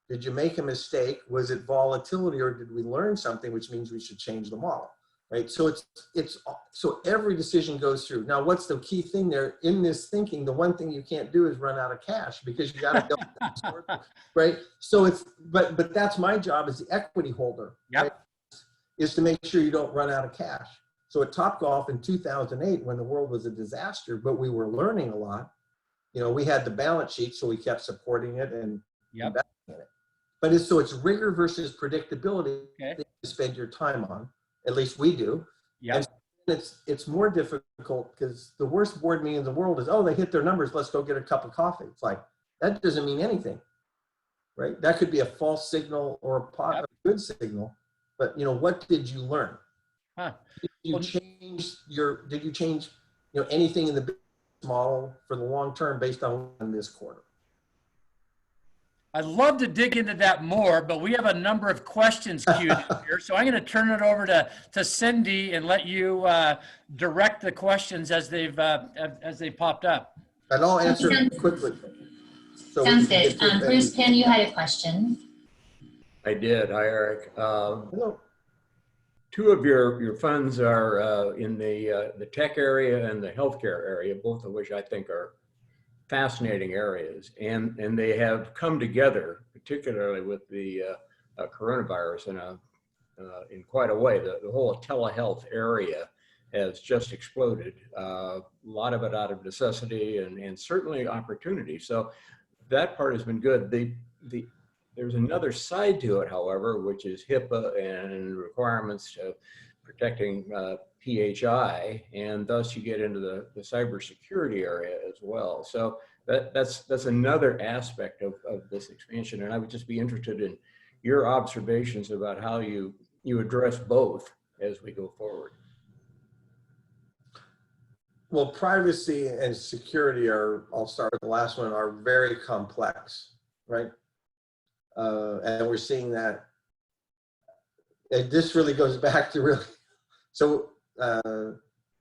Did you make a mistake? Was it volatility or did we learn something, which means we should change the model, right? So so every decision goes through. Now, what's the key thing there in this thinking? The one thing you can't do is run out of cash because you got to build that historical, right? So but that's my job as the equity holder, Yep. right? Is to make sure you don't run out of cash. So at TopGolf in 2008, when the world was a disaster, but we were learning a lot, we had the balance sheet, so we kept supporting it and investing in it. But it's rigor versus predictability that you spend your time on. At least we do. Yeah. And it's more difficult because the worst board meeting in the world is, oh, they hit their numbers, let's go get a cup of coffee. It's like, that doesn't mean anything, right? That could be a false signal or a good signal. But what did you learn? Huh. Did you change anything in the business model for the long term based on this quarter? I'd love to dig into that more, but we have a number of questions queued in here. So I'm going to turn it over to Cindy and let you direct the questions as they've popped up. And I'll answer quickly. Sounds good. Bruce Penn, you had a question. I did. Hi, Eric. Hello. Two of your funds are in the tech area and the healthcare area, both of which I think are fascinating areas, and they have come together, particularly with the coronavirus in quite a way. The whole telehealth area has just exploded. A lot of it out of necessity and certainly opportunity. So that part has been good. There's another side to it, however, which is HIPAA and requirements to protecting PHI, and thus you get into the cybersecurity area as well. So that's another aspect of this expansion, and I would just be interested in your observations about how you address both as we go forward. Well, privacy and security are, I'll start with the last one, are very complex, right? And we're seeing that. And this really goes back to really, so,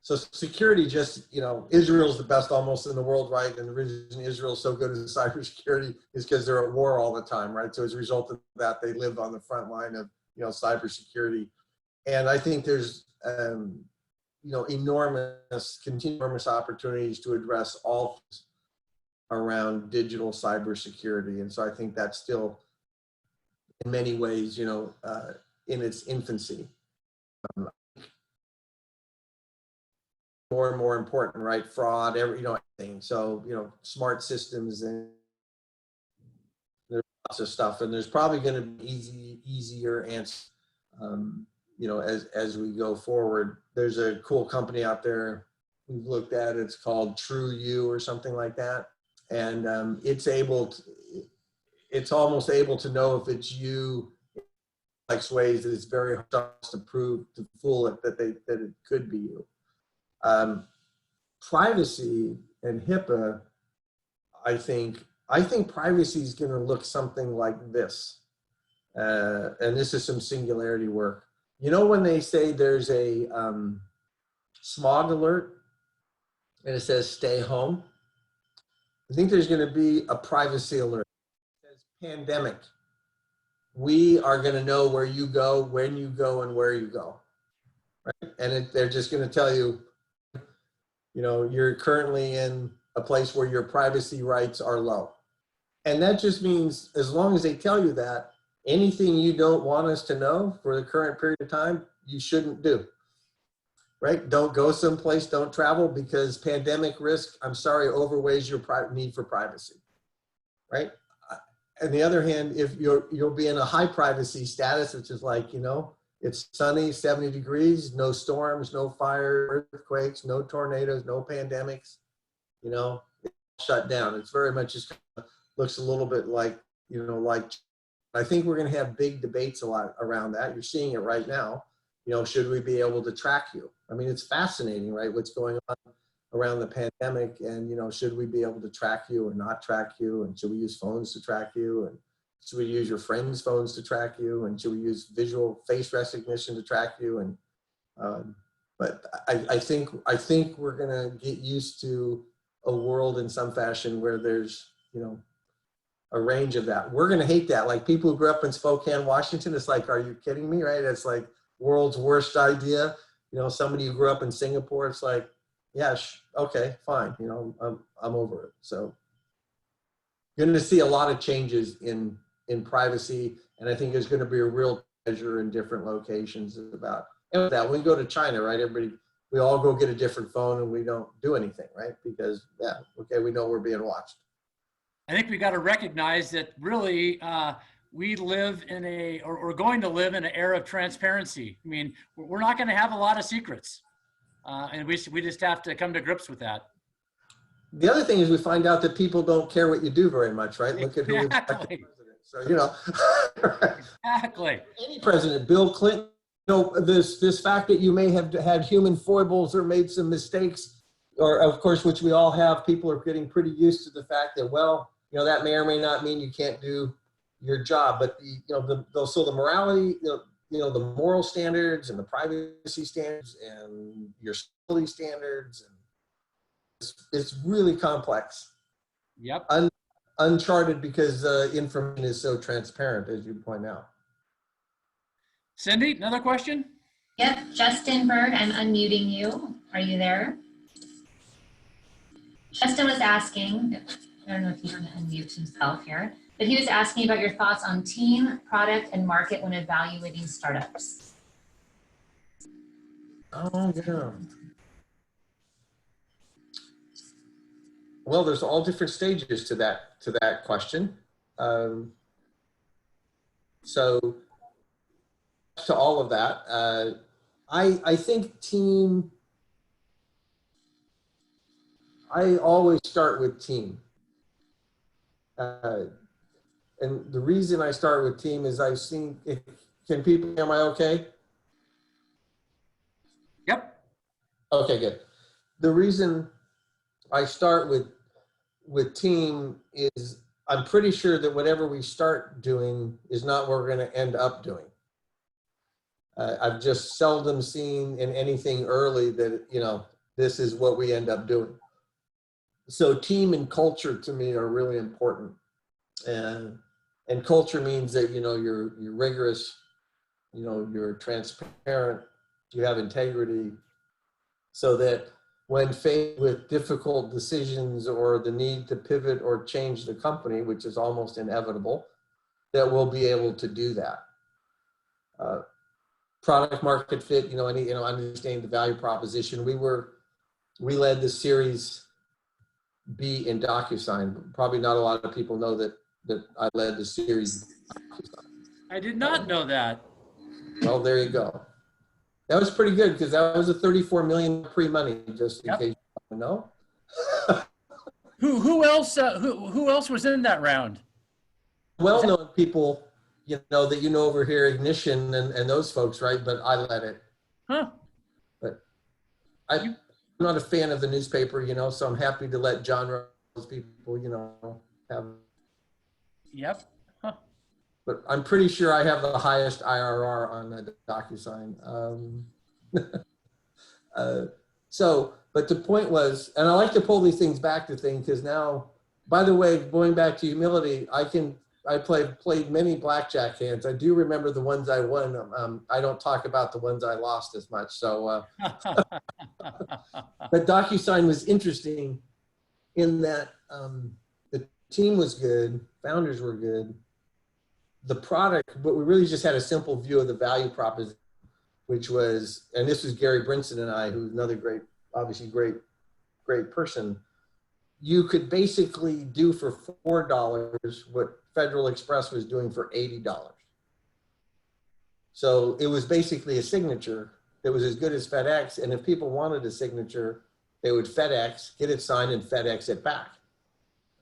so security just, you know, Israel's the best almost in the world, right? And the reason Israel's so good at cybersecurity is because they're at war all the time, right? So as a result of that, they live on the front line of, you know, cybersecurity. And I think there's, you know, enormous opportunities to address all things around digital cybersecurity. And so I think that's still, in many ways, you know, in its infancy. More and more important, right? Fraud, you know, everything. So, you know, smart systems, and there's lots of stuff, and there's probably going to be easier answers, you know, as we go forward. There's a cool company out there we've looked at. It's called True You or something like that, and it's almost able to know if it's you. Like ways that it's very hard to prove, to fool it that it could be you. Privacy and HIPAA, I think privacy is going to look something like this. And this is some singularity work. You know, when they say there's a smog alert and it says stay home, I think there's going to be a privacy alert. It says pandemic. We are going to know where you go, when you go, and where you go. Right? And they're just going to tell you, you know, you're currently in a place where your privacy rights are low. And that just means, as long as they tell you that, anything you don't want us to know for the current period of time, you shouldn't do. Right? Don't go someplace, don't travel, because pandemic risk, I'm sorry, overweighs your need for privacy. Right? On the other hand, if you'll be in a high privacy status, which is like, you know, it's sunny, 70 degrees, no storms, no fire, earthquakes, no tornadoes, no pandemics, you know, it's shut down. It's very much just looks a little bit like, you know, like, I think we're going to have big debates a lot around that. You're seeing it right now. You know, should we be able to track you? I mean, it's fascinating, right? What's going on around the pandemic, and, you know, should we be able to track you or not track you? And should we use phones to track you? And should we use your friends' phones to track you? And should we use visual face recognition to track you? And but I think we're gonna get used to a world in some fashion where there's, you know, a range of that. We're gonna hate that. Like people who grew up in Spokane, Washington, it's like, are you kidding me? Right? It's like world's worst idea. You know, somebody who grew up in Singapore, it's like, yeah, okay, fine. You know, I'm over it. So you're going to see a lot of changes in privacy, and I think there's going to be a real pleasure in different locations about. And with that, when we go to China, right? We all go get a different phone and we don't do anything, right? Because yeah, okay, we know we're being watched. I think we got to recognize that really we live in or we're going to live in an era of transparency. I mean, we're not going to have a lot of secrets. And we just have to come to grips with that. The other thing is we find out that people don't care what you do very much, right? Look at who was elected president. So, you know. Exactly. Any president, Bill Clinton, you know, this fact that you may have had human foibles or made some mistakes, or of course, which we all have, people are getting pretty used to the fact that, well, you know, that may or may not mean you can't do your job, but the, you know, so the morality, you know, the moral standards and the privacy standards and your civility standards, and it's really complex. Yep. Uncharted because information is so transparent, as you point out. Cindy, another question? Yep, Justin Bird, I'm unmuting you. Are you there? Justin was asking, I don't know if he's going to unmute himself here, but he was asking about your thoughts on team, product, and market when evaluating startups. Oh, yeah. Well, there's all different stages to that question. So to all of that, I think team, I always start with team. And the reason I start with team is I've seen, can people, am I okay? Yep. Okay, good. the reason I start with team is I'm pretty sure that whatever we start doing is not what we're going to end up doing. I've just seldom seen in anything early that, you know, this is what we end up doing. So team and culture to me are really important. And culture means that, you know, you're rigorous, you know, you're transparent, you have integrity, so that when faced with difficult decisions or the need to pivot or change the company, which is almost inevitable, that we'll be able to do that. Product market fit, you know, understanding the value proposition. We led the Series B in DocuSign. Probably not a lot of people know that I led the Series B. I did not know that. Well, there you go. That was pretty good because that was a 34 million pre-money, just in Yep. case you don't know. Who else was in that round? Well-known people, you know, that you know over here, Ignition and those folks, right? But I led it. Huh? But I'm not a fan of the newspaper, you know, so I'm happy to let John Rose people, you know, have. Yep. Huh. But I'm pretty sure I have the highest IRR on the DocuSign. But the point was, and I like to pull these things back to things because now, by the way, going back to humility, I played many blackjack hands. I do remember the ones I won. I don't talk about the ones I lost as much. So, but DocuSign was interesting in that the team was good, founders were good. The product, but we really just had a simple view of the value proposition, which was, and this was Gary Brinson and I, who's another great, obviously great person. You could basically do for $4 what Federal Express was doing for $80. So it was basically a signature that was as good as FedEx. And if people wanted a signature, they would FedEx, get it signed, and FedEx it back.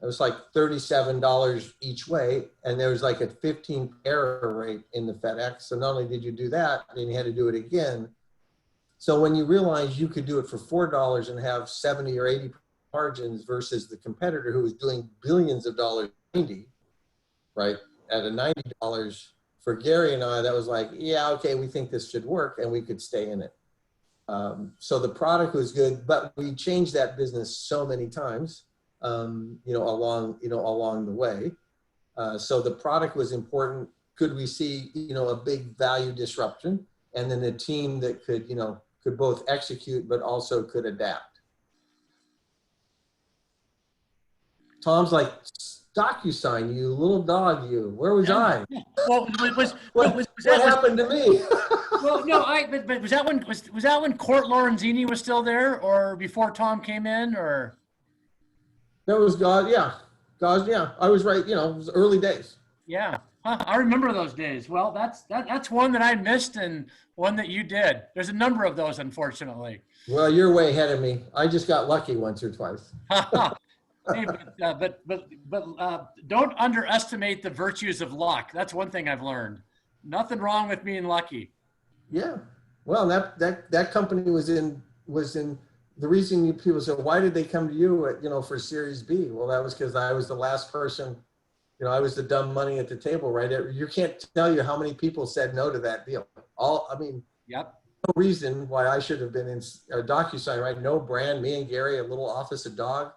It was like $37 each way, and there was like a 15 error rate in the FedEx. So not only did you do that, then you had to do it again. So when you realize you could do it for $4 and have 70 or 80 margins versus the competitor who was doing billions of dollars, 90, right, at a $90, for Gary and I, that was like, yeah, okay, we think this should work, and we could stay in it. So the product was good, but we changed that business so many times. Along the way. So the product was important. Could we see, a big value disruption, and then a team that could both execute, but also could adapt. Tom's like, DocuSign, you little dog, you. Where was I? Well, What happened to me? Well, no, but was that when Court Lorenzini was still there, or before Tom came in, or? That was God, yeah. I was right, it was early days. Yeah, I remember those days. Well, that's one that I missed and one that you did. There's a number of those, unfortunately. Well, you're way ahead of me. I just got lucky once or twice. Hey, but don't underestimate the virtues of luck. That's one thing I've learned. Nothing wrong with being lucky. Yeah. Well, that company was in the reason people say, why did they come to you for Series B? Well, that was because I was the last person, I was the dumb money at the table, right? You can't tell you how many people said no to that deal. Yep. No reason why I should have been in DocuSign, right? No brand, me and Gary, a little office, a dog.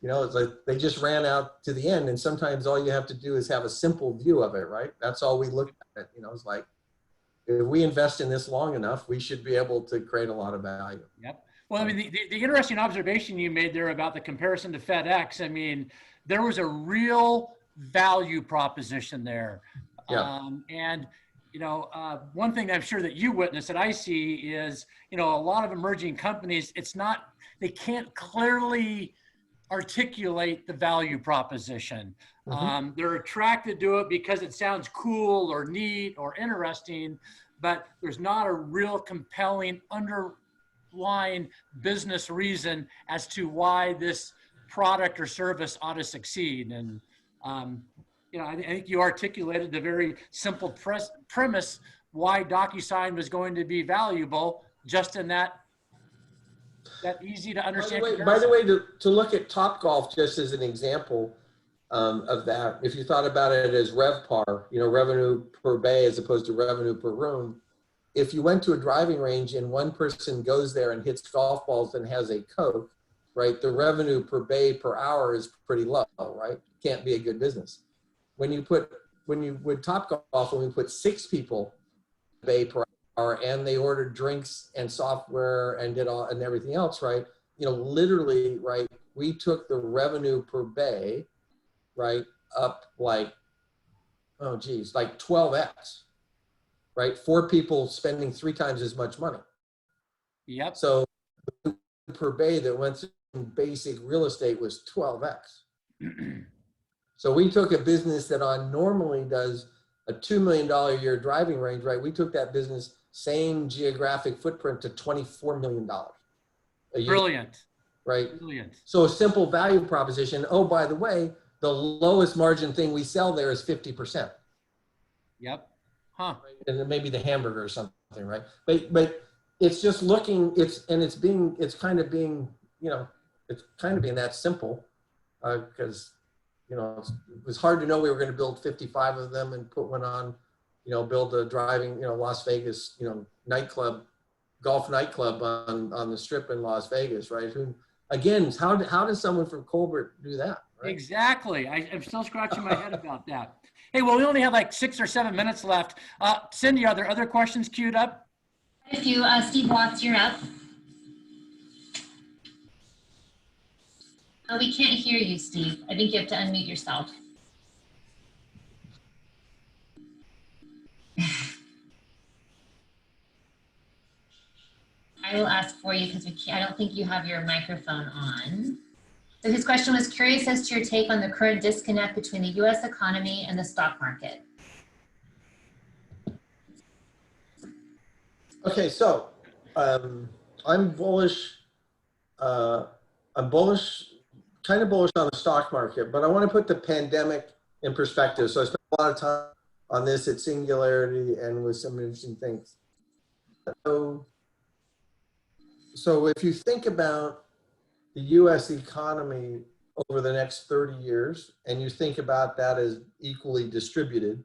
It's like they just ran out to the end. And sometimes all you have to do is have a simple view of it, right? That's all we looked at. It's like, if we invest in this long enough, we should be able to create a lot of value. Yep. Well, I mean, the interesting observation you made there about the comparison to FedEx, I mean, there was a real value proposition there. Yeah. One thing I'm sure that you witnessed that I see is, a lot of emerging companies, they can't clearly articulate the value proposition. Mm-hmm. They're attracted to it because it sounds cool or neat or interesting, but there's not a real compelling underlying business reason as to why this product or service ought to succeed. And, I think you articulated the very simple premise why DocuSign was going to be valuable just in that that easy to By understand? the way, to look at TopGolf just as an example of that, if you thought about it as RevPAR, you know, revenue per bay as opposed to revenue per room, if you went to a driving range and one person goes there and hits golf balls and has a Coke, right, the revenue per bay per hour is pretty low, right? Can't be a good business. When you would TopGolf, when we put 6 people bay per hour and they ordered drinks and software and did all and everything else, right? You know, literally, right, we took the revenue per bay, right, up like, oh geez, like 12x, right? 4 people spending 3 times as much money. Yep. So per bay that went through basic real estate was 12x. So we took a business that on normally does a $2 million a year driving range, right? We took that business, same geographic footprint, to $24 million a year. Brilliant. Right? Brilliant. So a simple value proposition. Oh, by the way, the lowest margin thing we sell there is 50%. Yep. Huh. Right? And then maybe the hamburger or something, right? But it's just looking, it's kind of being that simple, because you know, it was hard to know we were going to build 55 of them and put one on, you know, build a driving, you know, Las Vegas, you know, nightclub, golf nightclub on the strip in Las Vegas, right? Who, again, how does someone from Colbert do that? Right? Exactly. I'm still scratching my head about that. Hey, well, we only have like 6 or 7 minutes left. Cindy, are there other questions queued up? If you, Steve Watts, you're up. We can't hear you, Steve. I think you have to unmute yourself. I will ask for you because I don't think you have your microphone on. So his question was curious as to your take on the current disconnect between the U.S. economy and the stock market. Okay, so I'm bullish. Kind of bullish on the stock market, but I want to put the pandemic in perspective. So I spent a lot of time on this at Singularity and with some interesting things. So if you think about the U.S. economy over the next 30 years, and you think about that as equally distributed,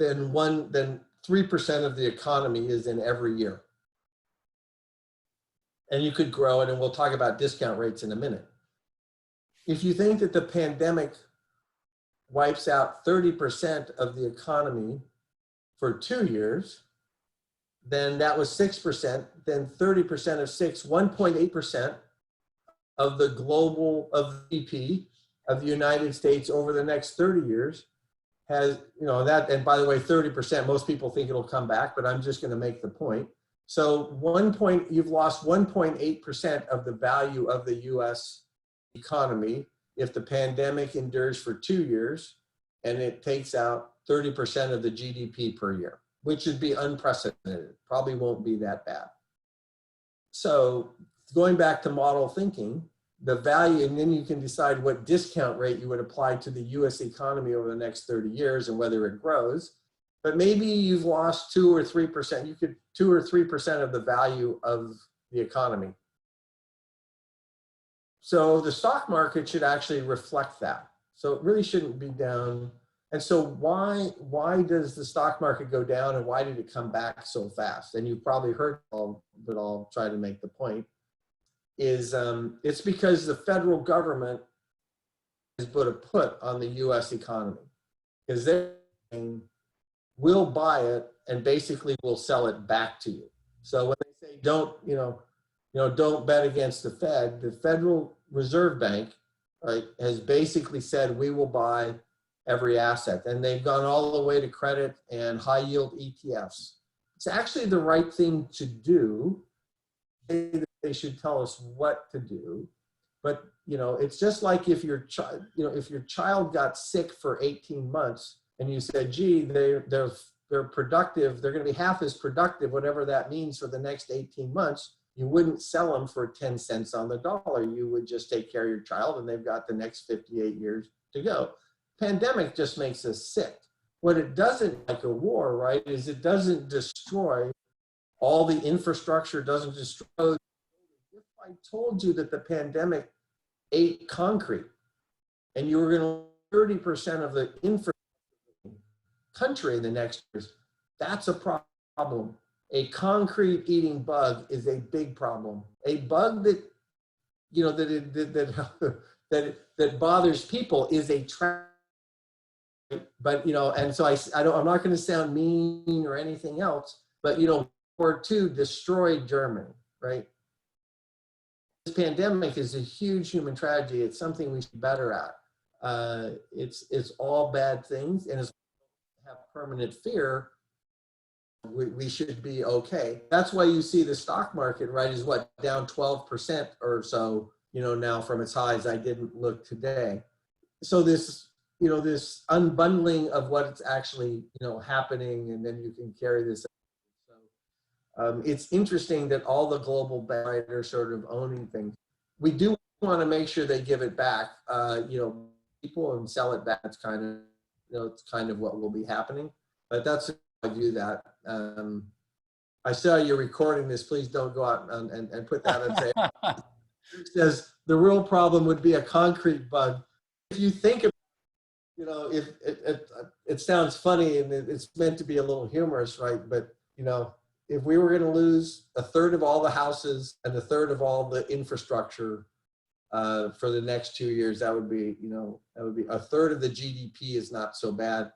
then 3% of the economy is in every year. And you could grow it, and we'll talk about discount rates in a minute. If you think that the pandemic wipes out 30% of the economy for 2 years, then that was 6%, then 30% of 6, 1.8% of the global, of the GDP of the United States over the next 30 years has, you know, that, and by the way, 30%, most people think it'll come back, but I'm just going to make the point. So you've lost 1.8% of the value of the US economy if the pandemic endures for 2 years and it takes out 30% of the GDP per year, which would be unprecedented. Probably won't be that bad. So going back to model thinking, the value, and then you can decide what discount rate you would apply to the US economy over the next 30 years and whether it grows. But maybe you've lost 2 or 3%. You could 2 or 3% of the value of the economy. So the stock market should actually reflect that. So it really shouldn't be down. And so why does the stock market go down and why did it come back so fast? And you've probably heard, but I'll try to make the point, is it's because the federal government has put a put on the US economy. Because they're saying, we'll buy it and basically we'll sell it back to you. So when they say don't bet against the Fed, the Federal Reserve Bank, right, has basically said we will buy every asset. And they've gone all the way to credit and high yield ETFs. It's actually the right thing to do. They should tell us what to do. But it's just like if your child got sick for 18 months and you said, gee, they're productive, they're going to be half as productive, whatever that means, for the next 18 months, you wouldn't sell them for 10 cents on the dollar. You would just take care of your child and they've got the next 58 years to go. Pandemic just makes us sick. What it doesn't, like a war, right, is it doesn't destroy all the infrastructure, doesn't destroy I told you that the pandemic ate concrete and you were going to 30% of the country in the next years, that's a problem. A concrete eating bug is a big problem. A bug that, you know, that bothers people is a trap. But, you know, and so I'm not going to sound mean or anything else, but, you know, World War II destroyed Germany, right? This pandemic is a huge human tragedy. It's something we should be better at. It's all bad things, and as we have permanent fear, we should be okay. That's why you see the stock market, right, is what, down 12% or so, you know, now from its highs. I didn't look today. So this, you know, this unbundling of what's actually, you know, happening, and then you can carry this. So it's interesting that all the global banks are sort of owning things. We do want to make sure they give it back, you know, people, and sell it back. It's kind of, you know, it's kind of what will be happening. But that's how I do that. I saw you're recording this. Please don't go out and put that and say. It says the real problem would be a concrete bug. If you think about, you know, if it sounds funny and it's meant to be a little humorous, right? But, you know, if we were going to lose a third of all the houses and a third of all the infrastructure for the next 2 years, that would be, you know, that would be a third of the GDP is not so bad.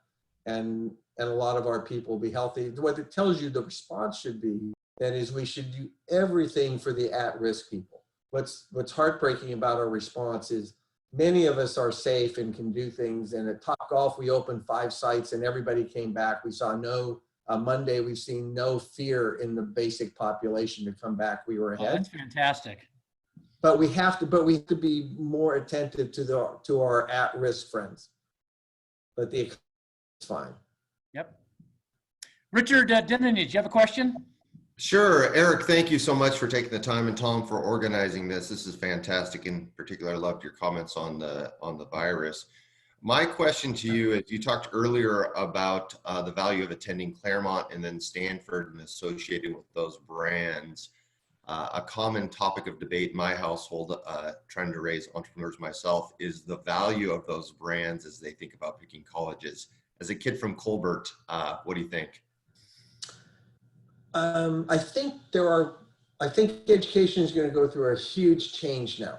And a lot of our people will be healthy. What it tells you the response should be, that is, we should do everything for the at-risk people. What's heartbreaking about our response is many of us are safe and can do things. And at TopGolf, we opened 5 sites and everybody came back. We saw Monday, we've seen no fear in the basic population to come back. We were ahead. Oh, that's fantastic. But we have to be more attentive to our at-risk friends. But the economy is fine. Yep. Richard Denny, did you have a question? Sure. Eric, thank you so much for taking the time, and Tom for organizing this. This is fantastic. In particular, I loved your comments on the virus. My question to you is, you talked earlier about the value of attending Claremont and then Stanford and associated with those brands. A common topic of debate in my household, trying to raise entrepreneurs myself, is the value of those brands as they think about picking colleges. As a kid from Colbert, what do you think? I think education is going to go through a huge change now.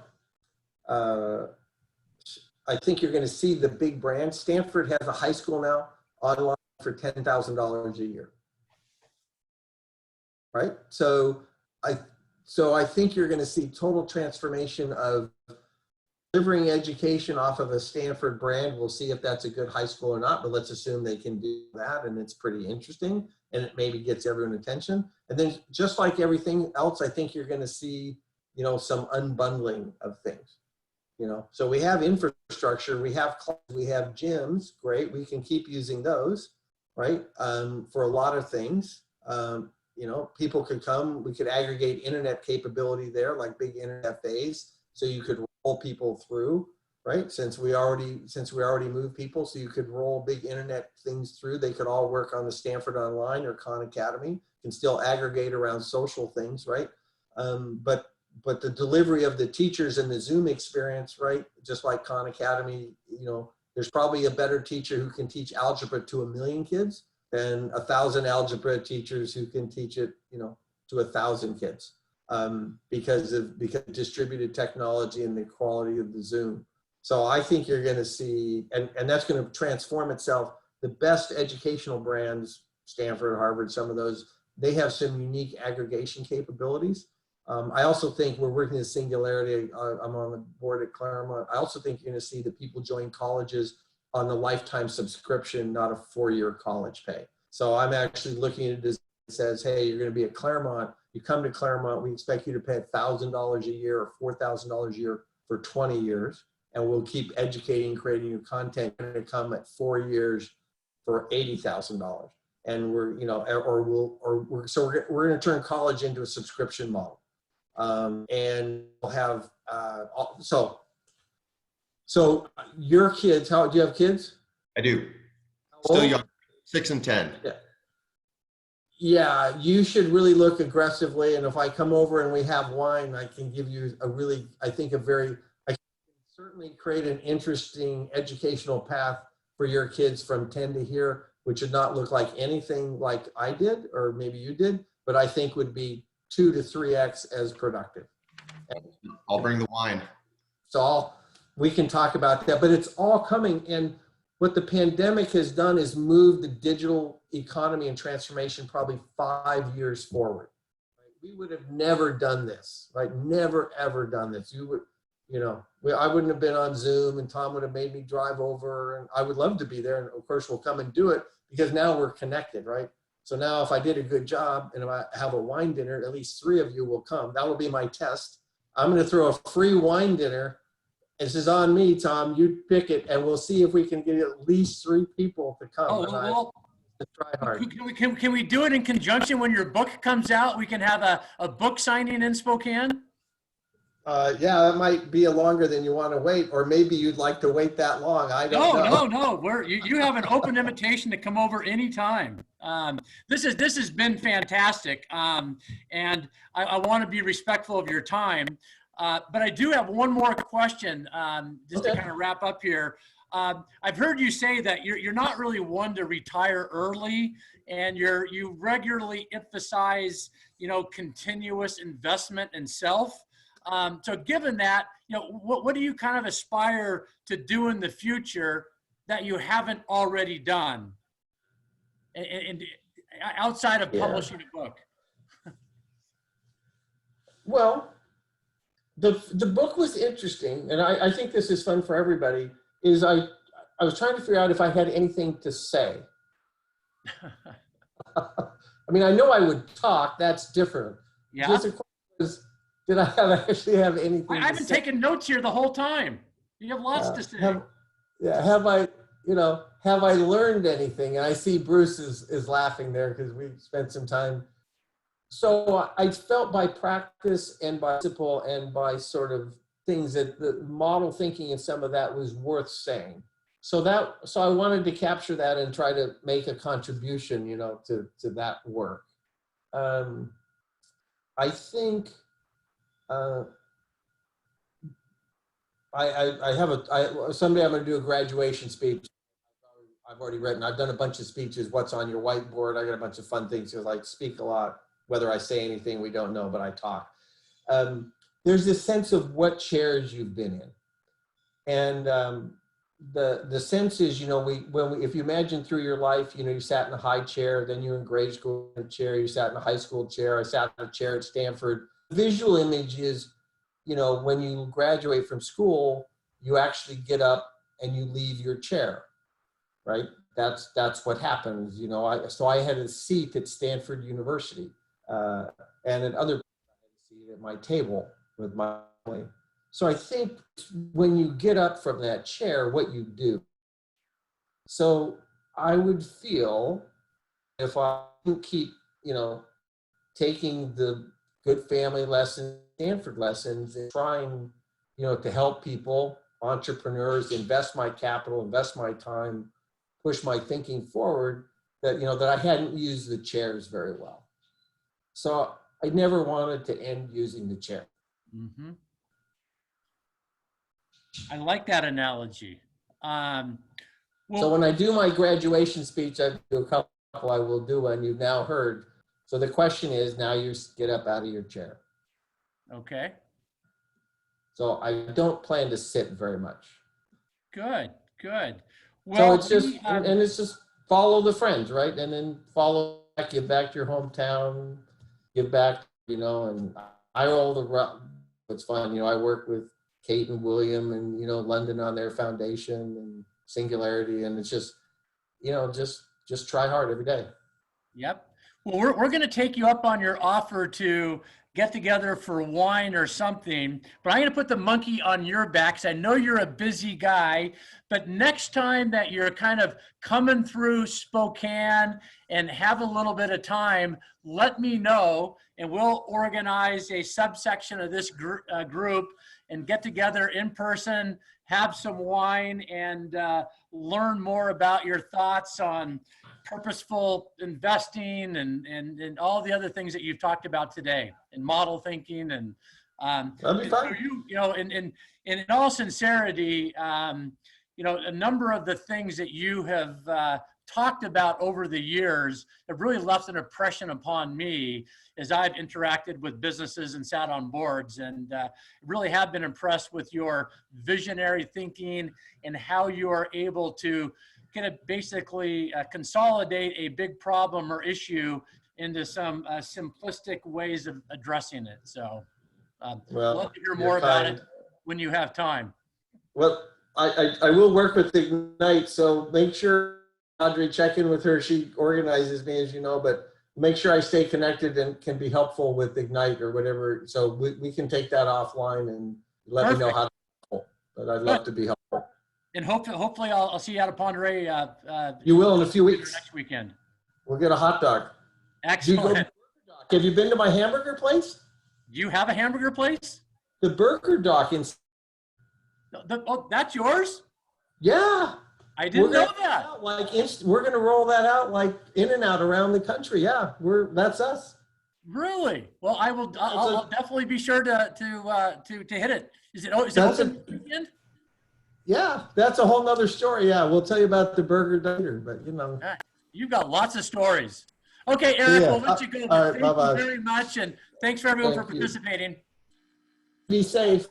I think you're going to see the big brands. Stanford has a high school now online for $10,000 a year, right? So I think you're going to see total transformation of delivering education off of a Stanford brand. We'll see if that's a good high school or not, but let's assume they can do that, and it's pretty interesting, and it maybe gets everyone's attention. And then just like everything else, I think you're going to see, you know, some unbundling of things. You know, so we have infrastructure, we have gyms, great, we can keep using those, right? For a lot of things, you know, people could come, we could aggregate internet capability there, like big internet phase, so you could roll people through, right? Since we already moved people, so you could roll big internet things through. They could all work on the Stanford Online or Khan Academy, can still aggregate around social things, right? But the delivery of the teachers and the Zoom experience, right? Just like Khan Academy, you know, there's probably a better teacher who can teach algebra to 1 million kids than 1,000 algebra teachers who can teach it, you know, to 1,000 kids, because of distributed technology and the quality of the Zoom. So I think you're going to see, and that's going to transform itself. The best educational brands, Stanford, Harvard, some of those, they have some unique aggregation capabilities. I also think we're working in Singularity. I'm on the board at Claremont. I also think you're going to see that people join colleges on a lifetime subscription, not a 4-year college pay. So I'm actually looking at this that says, hey, you're going to be at Claremont. You come to Claremont, we expect you to pay $1,000 a year or $4,000 a year for 20 years. And we'll keep educating, creating new content. You're going to come at 4 years for $80,000. And we're, you know, so we're going to turn college into a subscription model. And we'll have, so your kids, do you have kids? I do. How old? Still young, 6 and 10. Yeah. Yeah, you should really look aggressively. And if I come over and we have wine, I can give you a really, I think I can certainly create an interesting educational path for your kids from 10 to here, which would not look like anything like I did, or maybe you did, but I think would be 2 to 3x as productive. I'll bring the wine. So we can talk about that, but it's all coming. And what the pandemic has done is move the digital economy and transformation probably 5 years forward. Right? We would have never done this, right? Never, ever done this. You would, I wouldn't have been on Zoom, and Tom would have made me drive over, and I would love to be there. And of course we'll come and do it because now we're connected, right? So now if I did a good job and if I have a wine dinner, at least 3 of you will come. That will be my test. I'm going to throw a free wine dinner. This is on me, Tom. You pick it, and we'll see if we can get at least 3 people to come. Oh, well, try hard. Can we do it in conjunction when your book comes out? We can have a book signing in Spokane? Yeah, that might be longer than you want to wait, or maybe you'd like to wait that long. I don't know. No. You have an open invitation to come over anytime. This has been fantastic, and I want to be respectful of your time. But I do have one more question, just to kind of wrap up here. I've heard you say that you're not really one to retire early, and you regularly emphasize, continuous investment in self. So given that, what do you kind of aspire to do in the future that you haven't already done, and outside of publishing a book? Well, the book was interesting, and I think this is fun for everybody, is I was trying to figure out if I had anything to say. I mean, I know I would talk, that's different. Yeah. Just the question is, did I actually have anything to say? I've been taking notes here the whole time. You have lots to say. Have I learned anything? And I see Bruce is laughing there because we spent some time. So I felt by practice and by principle and by sort of things that the model thinking and some of that was worth saying. So I wanted to capture that and try to make a contribution, to that work. I think someday I'm going to do a graduation speech. I've already written. I've done a bunch of speeches. What's on your whiteboard? I got a bunch of fun things because I speak a lot. Whether I say anything, we don't know, but I talk. There's this sense of what chairs you've been in, and the sense is, if you imagine through your life, you sat in a high chair, then you're in grade school in a chair, you sat in a high school chair. I sat in a chair at Stanford. The visual image is, when you graduate from school, you actually get up and you leave your chair, right? That's what happens. So I had a seat at Stanford University. And at other places, I had a seat at my table with my family. So I think when you get up from that chair, what you do. So I would feel if I didn't keep, taking the good family lessons, Stanford lessons, and trying, to help people, entrepreneurs, invest my capital, invest my time, push my thinking forward, that, that I hadn't used the chairs very well. So I never wanted to end using the chair. Mm-hmm. I like that analogy. So when I do my graduation speech, I do a couple, I will do one you've now heard. So the question is, now you get up out of your chair. Okay. So I don't plan to sit very much. Good. So Well, it's just, and it's just follow the friends, right? And then follow back, give back to your hometown, give back, and I roll the, it's fun. I work with Kate and William and, London on their foundation and Singularity. And it's just, just try hard every day. Yep. Well, we're going to take you up on your offer to get together for wine or something, but I'm going to put the monkey on your back because I know you're a busy guy. But next time that you're kind of coming through Spokane and have a little bit of time, let me know, and we'll organize a subsection of this group and get together in person, have some wine, and learn more about your thoughts on purposeful investing and all the other things that you've talked about today, and model thinking and That'd be so fun. you know, in all sincerity, you know, a number of the things that you have talked about over the years have really left an impression upon me as I've interacted with businesses and sat on boards, and really have been impressed with your visionary thinking and how you are able to kind of basically consolidate a big problem or issue into some simplistic ways of addressing it. So Well, love to hear you're more about kind. it when you have time. Well, I will work with Ignite, so make sure, Audrey, check in with her. She organizes me, as you know, but make sure I stay connected and can be helpful with Ignite or whatever. So we can take that offline and let me know Perfect. how to help. But I'd love to be helpful. And hopefully I'll see you out of Ponderay You will in a few weeks. next weekend. We'll get a hot dog. Do you go to Excellent. Burger Doc? Have you been to my hamburger place? Do you have a hamburger place? The Burger Doc in. Oh, that's yours? Yeah. I didn't know that. We're going to roll that out like in and out around the country. Yeah, that's us. Really? Well, I'll definitely be sure to hit it. Is it open this weekend? Yeah, that's a whole nother story. Yeah, we'll tell you about the Burger Diner, but you know. You've got lots of stories. Okay, Eric, Yeah. we'll let you go. All right, Thank bye-bye. you very much, and thanks for everyone Thank for you. participating. Be safe.